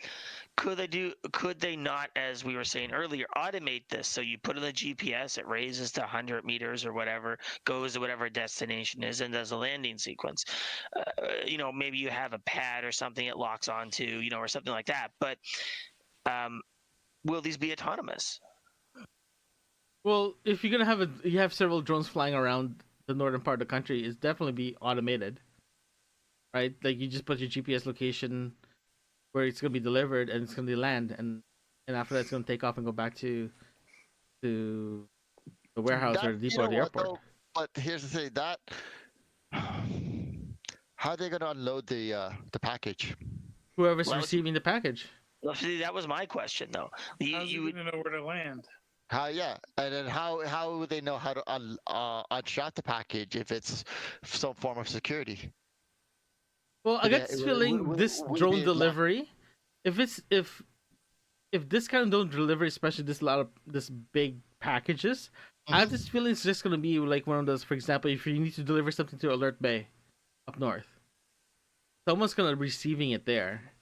could they not, as we were saying earlier, automate this? So you put in the GPS, it raises to 100 meters or whatever, goes to whatever destination is, and does a landing sequence. Maybe you have a pad or something it locks onto, or something like that. But will these be autonomous? Well, if you're gonna you have several drones flying around the northern part of the country, it's definitely be automated. Right, like you just put your GPS location where it's gonna be delivered, and it's gonna land, and after that, it's gonna take off and go back to the warehouse or the depot or the airport. Though, but here's the thing: how are they gonna unload the package? Whoever's receiving the package. Well, see, that was my question, though. You would know where to land. And then how would they know how to unstrap the package if it's some form of security? Well, I get this feeling this drone delivery, if this kind of drone delivery, especially this big packages, I have this feeling it's just gonna be like one of those. For example, if you need to deliver something to Alert Bay, up north, someone's gonna be receiving it there.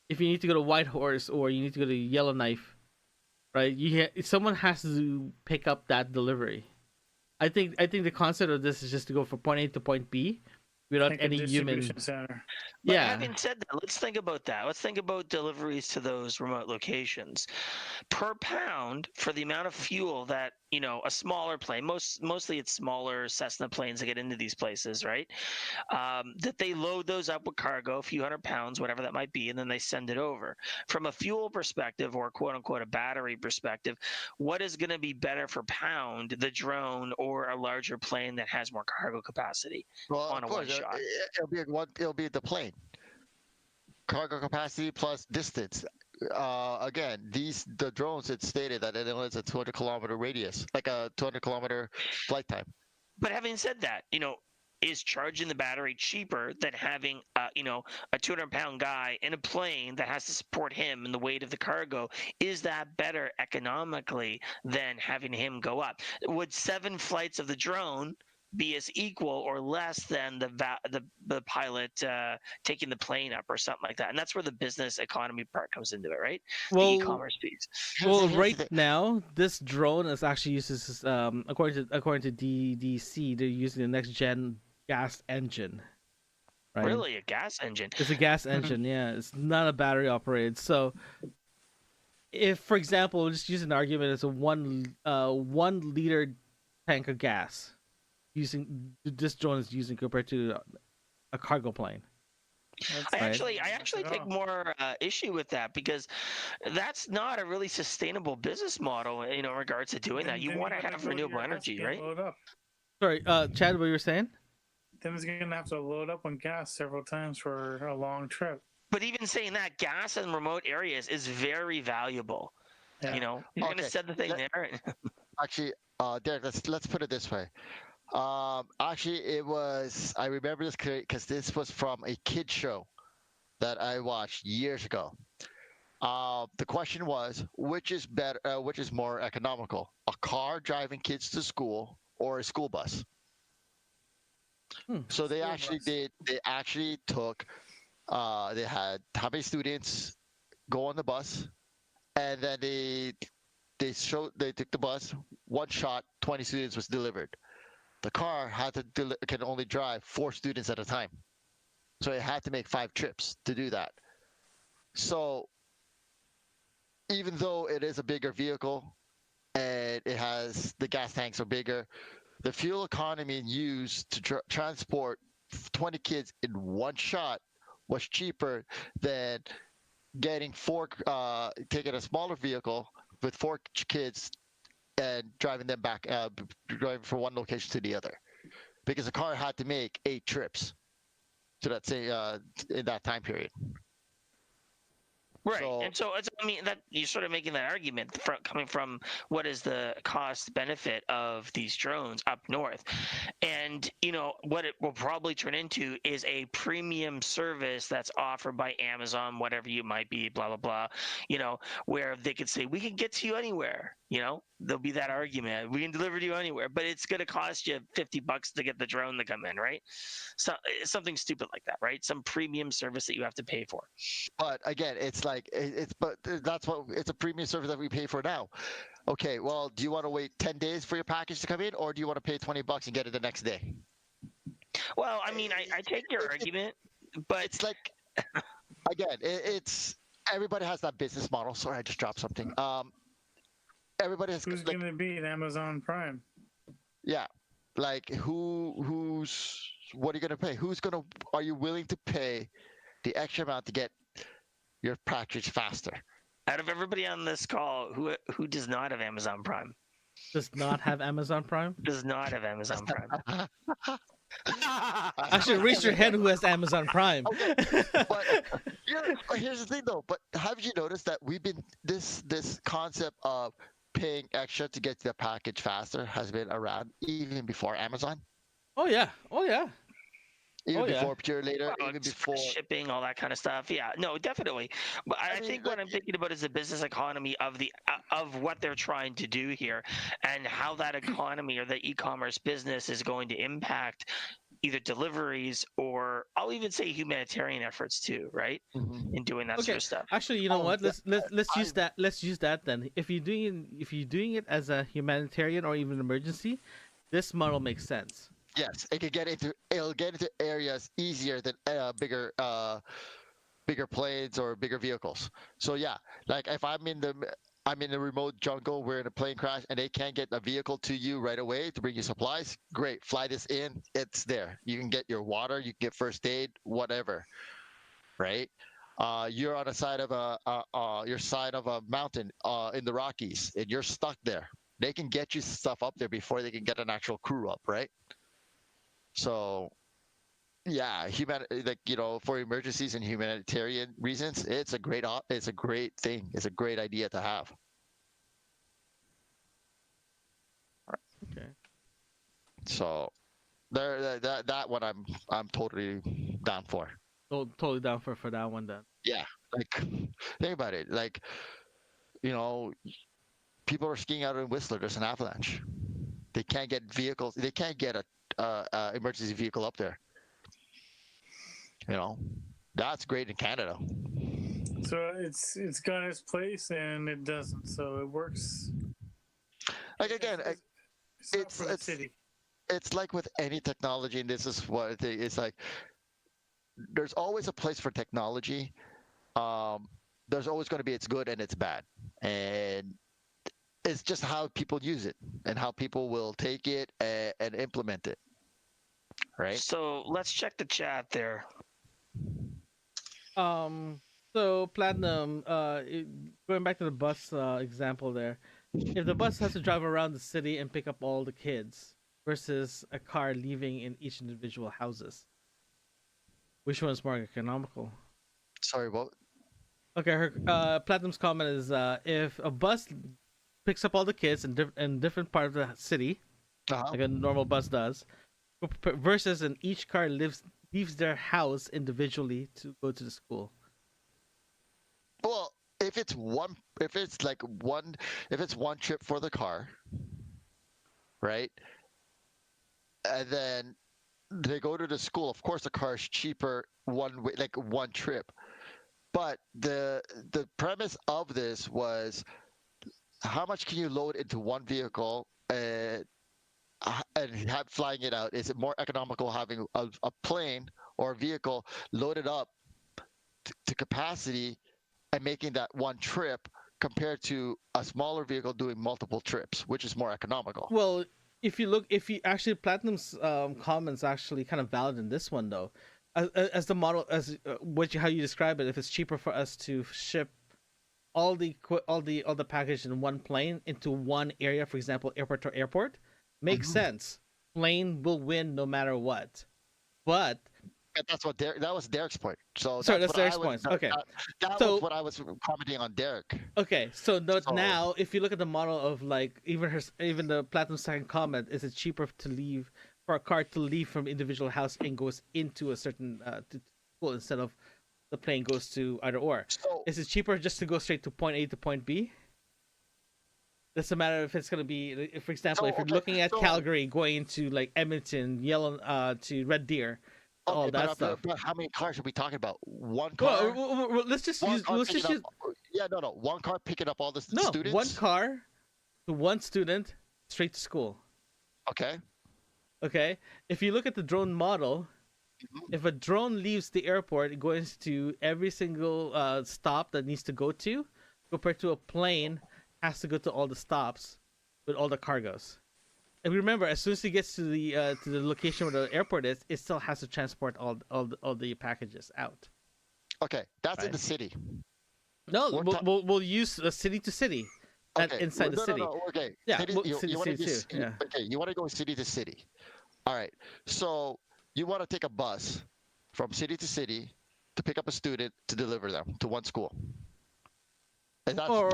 If you need to go to Whitehorse or you need to go to Yellowknife, right? Someone has to pick up that delivery. I think the concept of this is just to go from point A to point B. Without any human. Center. But Yeah. having said that, let's think about that. Let's think about deliveries to those remote locations. Per pound, for the amount of fuel that, a smaller plane, mostly it's smaller Cessna planes that get into these places, right? That they load those up with cargo, a few hundred pounds, whatever that might be, and then they send it over. From a fuel perspective, or quote unquote a battery perspective, what is going to be better for pound, the drone or a larger plane that has more cargo capacity on a one shot? It'll be the plane. Cargo capacity plus distance. Again, the drones, it's stated that it only has a 200-kilometer radius, like a 200-kilometer flight time. But having said that, is charging the battery cheaper than having, a 200-pound guy in a plane that has to support him and the weight of the cargo? Is that better economically than having him go up? Would 7 flights of the drone be as equal or less than the pilot taking the plane up or something like that? And that's where the business economy part comes into it, right? Well, the e-commerce piece. Well, right now, this drone is actually uses, according to DDC, they're using the next gen gas engine. Right? Really, a gas engine? It's a gas engine, yeah. It's not a battery operated. So, if, for example, just use an argument, it's a 1 liter tank of gas. This drone is using compared to a cargo plane. I actually take more issue with that, because that's not a really sustainable business model in regards to doing that. You want to have renewable energy, right? Sorry, Chad, what you were saying? Then it's going to have to load up on gas several times for a long trip. But even saying that, gas in remote areas is very valuable. Yeah. You're going to set the thing there. Actually, Derek, let's put it this way. Actually, I remember this because this was from a kid show that I watched years ago. The question was, which is more economical, a car driving kids to school or a school bus? So they took, they had how many students go on the bus, and then they took the bus, one shot, 20 students was delivered. The car can only drive 4 students at a time. So it had to make 5 trips to do that. So even though it is a bigger vehicle and the gas tanks are bigger, the fuel economy used to transport 20 kids in one shot was cheaper than taking a smaller vehicle with 4 kids and driving them back, driving from one location to the other, because the car had to make 8 trips. So let's say in that time period. Right, and so that you're sort of making that argument coming from what is the cost benefit of these drones up north, and what it will probably turn into is a premium service that's offered by Amazon, whatever you might be, blah blah blah. Where they could say we can get to you anywhere. There'll be that argument. We can deliver to you anywhere, but it's going to cost you $50 to get the drone to come in, right? So something stupid like that, right? Some premium service that you have to pay for. But again, it's a premium service that we pay for now. Okay, well, do you want to wait 10 days for your package to come in, or do you want to pay $20 and get it the next day? Well, I take your argument, but it's like, again, it's everybody has that business model. Sorry, I just dropped something. Everybody has. Who's going to be an Amazon Prime? Yeah, like what are you going to pay? Are you willing to pay the extra amount to get your package faster? Out of everybody on this call, who does not have Amazon Prime? Does not have Amazon Prime? Does not have Amazon Prime. Actually, raise your hand who has Amazon Prime. Okay. But here's the thing, though. But have you noticed that we've been this concept of paying extra to get the package faster has been around even before Amazon? Oh yeah. Even before Pure Later, even before shipping, all that kind of stuff. Yeah, no, definitely. But I think what I'm thinking about is the business economy of what they're trying to do here, and how that economy or the e-commerce business is going to impact either deliveries or I'll even say humanitarian efforts too, right? Mm-hmm. In doing that sort of stuff. Actually, you know what? Let's use that. Let's use that then. If you're doing it as a humanitarian or even emergency, this model makes sense. Yes, it'll get into areas easier than bigger planes or bigger vehicles. So yeah, like if I'm in a remote jungle, we're in a plane crash, and they can't get a vehicle to you right away to bring you supplies. Great, fly this in. It's there. You can get your water, you can get first aid, whatever. Right? You're on the side of your side of a mountain in the Rockies, and you're stuck there. They can get you stuff up there before they can get an actual crew up, right? So yeah, for emergencies and humanitarian reasons, it's a great thing. It's a great idea to have. Okay. So that one I'm totally down for. Totally down for that one then. Yeah, like think about it. Like, people are skiing out in Whistler. There's an avalanche. They can't get vehicles. They can't get a emergency vehicle up there. That's great in Canada. So it's got its place and it doesn't. So it works. Like again, it's not for the city. It's like with any technology, and this is what it's like. There's always a place for technology. There's always going to be its good and its bad, and it's just how people use it and how people will take it and implement it. Right. So let's check the chat there. So Platinum, going back to the bus example there, if the bus has to drive around the city and pick up all the kids versus a car leaving in each individual houses, which one is more economical? Sorry, what? Okay, her Platinum's comment is if a bus picks up all the kids in different part of the city, like a normal bus does, versus in each car leaves their house individually to go to the school. Well, if it's one trip for the car, right? And then they go to the school. Of course, the car is cheaper one way, like one trip. But the premise of this was, how much can you load into one vehicle and have flying it out? Is it more economical having a plane or a vehicle loaded up to capacity and making that one trip compared to a smaller vehicle doing multiple trips, which is more economical? Well, if you actually, Platinum's comments actually kind of valid in this one though, as the model, how you describe it. If it's cheaper for us to ship all the package in one plane into one area, for example, airport to airport, makes sense. Plane will win no matter what. But that was Derek's point. So sorry, that's Derek's point. Okay, that was what I was commenting on Derek. Okay, so now if you look at the model of like even the Platinum second comment, is it cheaper for a car to leave from individual house and goes into a certain school instead of the plane goes to either or? So, is it cheaper just to go straight to point A to point B? Doesn't matter if it's going to be, for example, if you're looking at Calgary going into like Edmonton, to Red Deer, all that stuff. But how many cars are we talking about? One car? Well, let's just use. Yeah, no. One car picking up all the students? No, one car to one student straight to school. Okay. If you look at the drone model, if a drone leaves the airport, it goes to every single stop that needs to go to, compared to a plane has to go to all the stops with all the cargos. And remember, as soon as it gets to the location where the airport is, it still has to transport all the packages out. Okay, that's in the city. No, we'll use city to city, inside the city. No, okay. Yeah, city, you want to do city, yeah. Okay, you want to go city to city. All right. So you want to take a bus from city to city to pick up a student to deliver them to one school. Or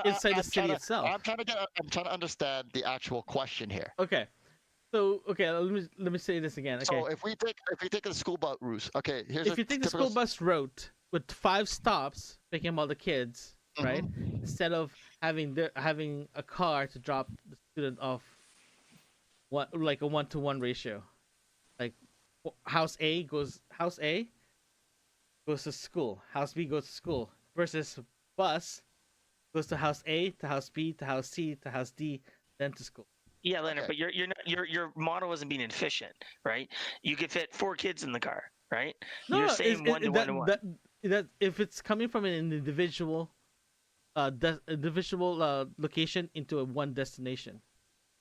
inside the city itself. I'm trying to understand the actual question here. Okay. So let me say this again. Okay. So if we take the school bus route, okay, if you take the school bus route with 5 stops picking up all the kids, right? Instead of having a car to drop the student off, like a 1-to-1 ratio, like house A goes to school, house B goes to school, versus bus goes to house A to house B to house C to house D, then to school. Yeah, Leonard, Okay. but your model isn't being efficient, right? You could fit 4 kids in the car, right? No, You're no, saying one to one to one. that if it's coming from an individual, individual location into a one destination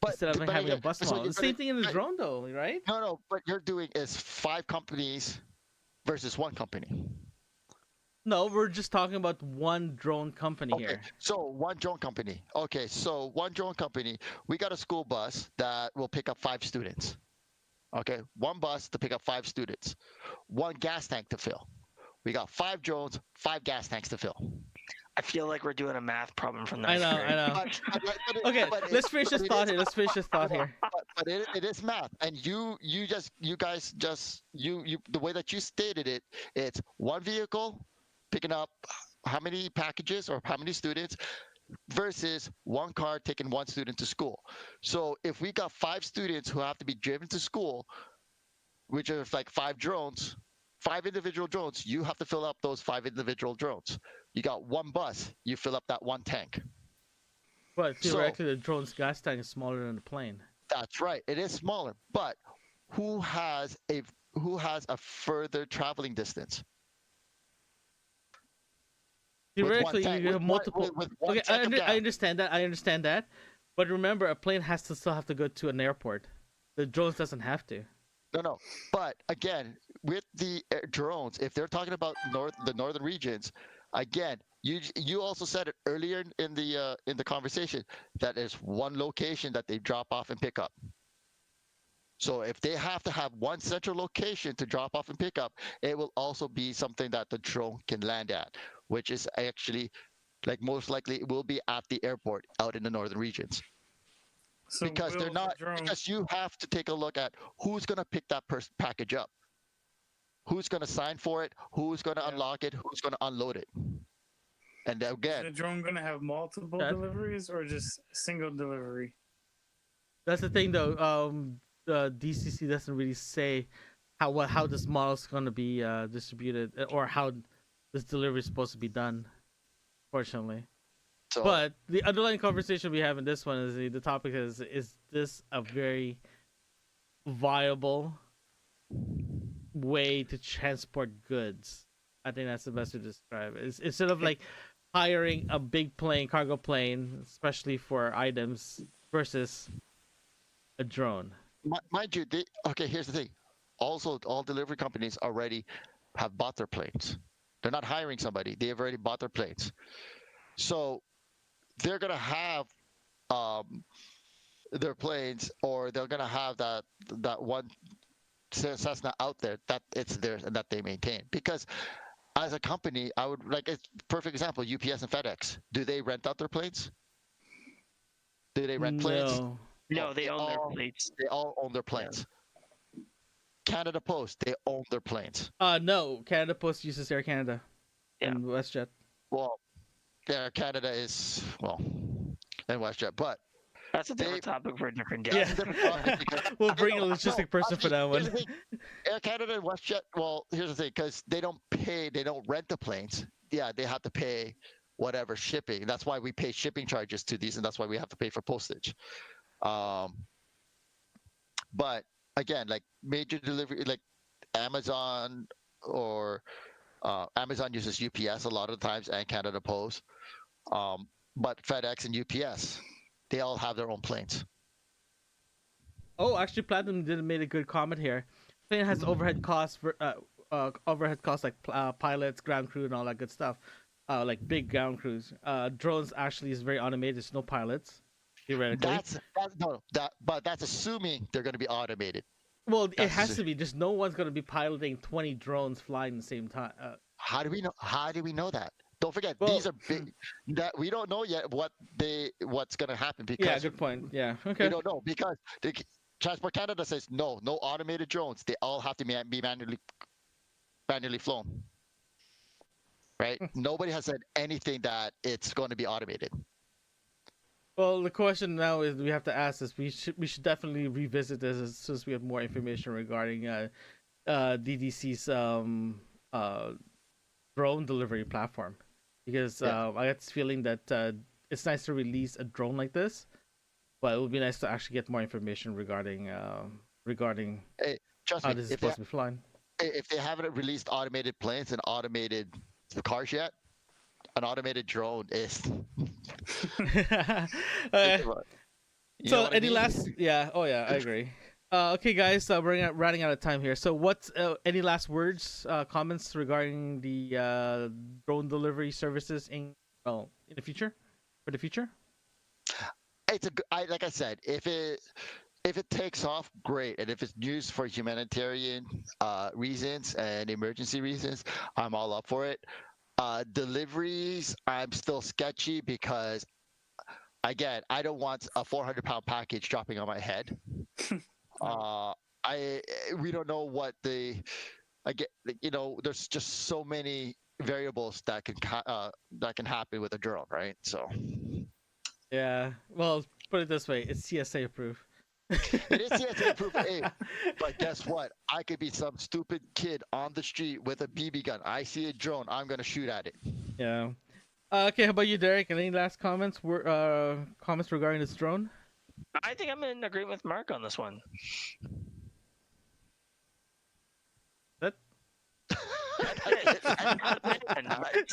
instead of having a again, bus so model. you're The same gonna, thing in the drone, though, right? no, what you're doing is 5 companies versus 1 company. No, we're just talking about one drone company Okay, here. so one drone company. Okay, so one drone company. We got a school bus that will pick up 5 students. Okay, one bus to pick up 5 students, one gas tank to fill. We got 5 drones, 5 gas tanks to fill. I feel like we're doing a math problem from I ninth know, grade. I know. But Okay, let's finish this thought here. Let's finish this thought here. But it is math, and you guys just the way that you stated it, it's one vehicle picking up how many packages or how many students versus one car taking one student to school. So if we got 5 students who have to be driven to school, which are like 5 drones, 5 individual drones, you have to fill up those 5 individual drones. You got one bus, you fill up that one tank. But theoretically, the drone's gas tank is smaller than the plane. That's right. It is smaller, but who has a further traveling distance? Theoretically, tank, you have with multiple. one Okay, tank of gas. I understand that. I understand that. But remember, a plane has to still have to go to an airport. The drones doesn't have to. No. But again, with the drones, if they're talking about the northern regions, again, you also said it earlier in the conversation that there's one location that they drop off and pick up. So if they have to have one central location to drop off and pick up, it will also be something that the drone can land at, which is actually, like, most likely it will be at the airport out in the northern regions. So Because will they're not, the drone, because you have to take a look at who's going to pick that package up, who's going to sign for it, who's going to unlock it, who's going to unload it. And is the again, drone going to have multiple Yeah. deliveries or just a single delivery? That's the thing, though. The DCC doesn't really say how this model is going to be distributed or how this delivery is supposed to be done. Fortunately, so but the underlying conversation we have in this one is the topic is this a very viable way to transport goods? I think that's the best way to describe it. It's, instead of like hiring a big plane, cargo plane, especially for items, versus a drone. mind you, okay, here's the thing. Also, all delivery companies already have bought their planes. They're not hiring somebody. They have already bought their planes. So they're going to have their planes, or they're going to have that one Cessna out there that it's theirs and that they maintain. Because as a company, I would like, it's perfect example, UPS and FedEx. Do they rent out their planes? Do they rent planes? No, they own their plates. They all own their planes. Canada Post, they own their planes. No, Canada Post uses Air Canada and WestJet. Well, Air Canada is, well, and WestJet, but That's a different topic for a different day. Yeah. We'll bring a logistic person for that one. Air Canada and WestJet, well, here's the thing, because they don't rent the planes. Yeah, they have to pay whatever shipping. That's why we pay shipping charges to these, and that's why we have to pay for postage. But again, like major delivery, like Amazon or Amazon uses UPS a lot of the times and Canada Post. But FedEx and UPS, they all have their own planes. Oh, actually, Platinum did made a good comment here. Plane has overhead costs for like pilots, ground crew, and all that good stuff. Like big ground crews. Drones actually is very automated. There's no pilots. Theoretically. But that's assuming they're going to be automated. Well, it has to be. Just no one's going to be piloting 20 drones flying at the same time. How do we know? How do we know that? Don't forget, Well, these are big. That we don't know yet what's going to happen because yeah, good point. Yeah, okay. we don't know because Transport Canada says no automated drones. They all have to be manually flown. Right? Nobody has said anything that it's going to be automated. Well, the question now is we have to ask this. We should definitely revisit this as soon as we have more information regarding DDC's drone delivery platform, because I get this feeling that it's nice to release a drone like this, but it would be nice to actually get more information regarding Hey, trust how me, this is supposed to be flying. if they haven't released automated planes and automated cars yet, an automated drone is. Think about it. You know So what I any mean? last? Yeah. Oh yeah, I agree. Okay, guys, we're running out of time here. So, what's any last words, comments regarding the drone delivery services in the future, for the future? It's like I said, if it takes off, great, and if it's used for humanitarian reasons and emergency reasons, I'm all up for it. Deliveries, I'm still sketchy because, again, I don't want a 400-pound package dropping on my head. We don't know what there's just so many variables that can happen with a drone, right? So Yeah. Well, put it this way: it's CSA approved. it is CSA approved, hey, but guess what? I could be some stupid kid on the street with a BB gun. I see a drone, I'm gonna shoot at it. Yeah. Okay. How about you, Derek? Any last comments? Comments regarding this drone? I think I'm in agreement with Mark on this one. That. It's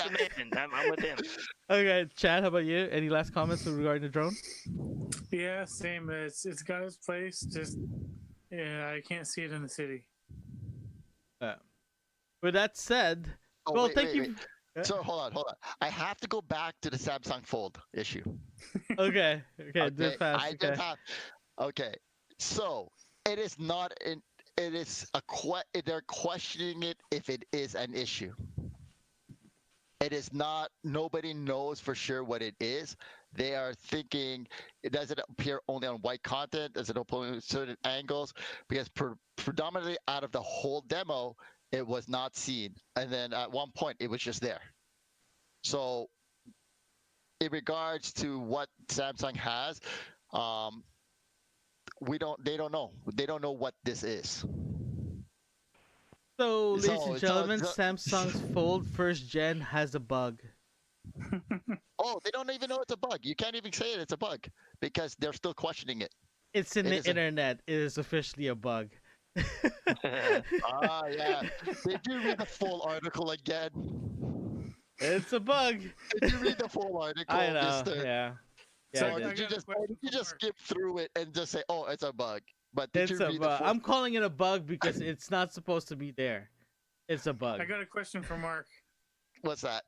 the man. I'm with him. Okay, Chad. How about you? Any last comments regarding the drone? Yeah, same. It's got its place. Just I can't see it in the city. With that said, Oh, well, wait, thank wait, you. wait. So hold on. I have to go back to the Samsung Fold issue. Okay. Okay. Do it fast. I Okay. just have. Okay, so it is not an. It is they're questioning it if it is an issue. It is not. Nobody knows for sure what it is. They are thinking, does it appear only on white content? Does it appear on certain angles? Because predominantly out of the whole demo, it was not seen. And then at one point, it was just there. So in regards to what Samsung has, they don't know. They don't know what this is. So, ladies and So- gentlemen, so- Samsung's Fold first gen has a bug. Oh, they don't even know it's a bug. You can't even say it's a bug because they're still questioning it. It's in It the is internet. It is officially a bug. Ah, yeah. Did you read the full article again? It's a bug. Did you read the full article, I know. mister? Yeah. Yeah. So I I did. Did you got a just question did you for just Mark. skip through it and just say, "Oh, it's a bug"? But did It's you a read bug. the full? I'm calling it a bug because it's not supposed to be there. It's a bug. I got a question for Mark. What's that?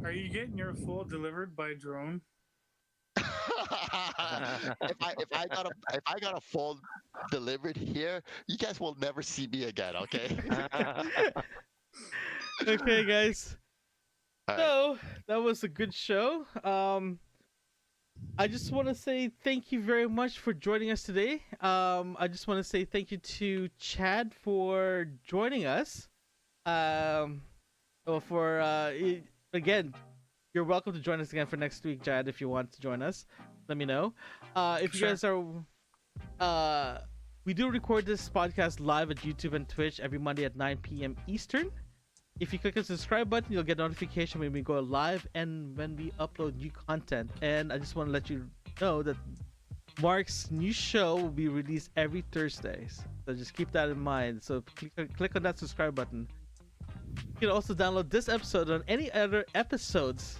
Are you getting your Fold delivered by drone? if I got a phone delivered here, you guys will never see me again. Okay. Okay, guys. All right. So that was a good show. I just want to say thank you very much for joining us today. I just want to say thank you to Chad for joining us. Again, you're welcome to join us again for next week, Chad. If you want to join us, let me know. If you Sure. guys are, we do record this podcast live at YouTube and Twitch every Monday at 9 p.m. Eastern. If you click the subscribe button, you'll get notification when we go live and when we upload new content. And I just want to let you know that Mark's new show will be released every Thursdays. So just keep that in mind. So click on that subscribe button. You can also download this episode and any other episodes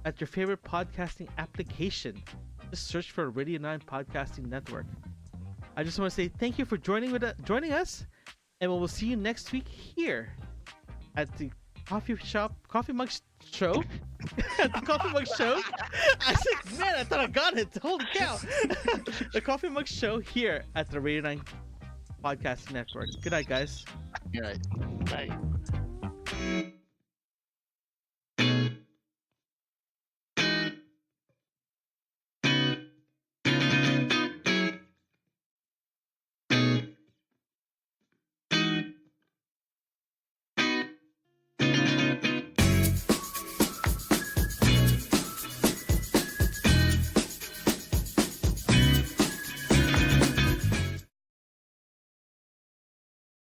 at your favorite podcasting application. Just search for Radio9 Podcasting Network. I just want to say thank you for joining us, and we will see you next week here at the Coffee Mug Show. At the Coffee Mug Show. I said, man, I thought I got it. Holy cow. The Coffee Mug Show here at the Radio 9 Podcasting Network. Good night, guys. All right. Bye.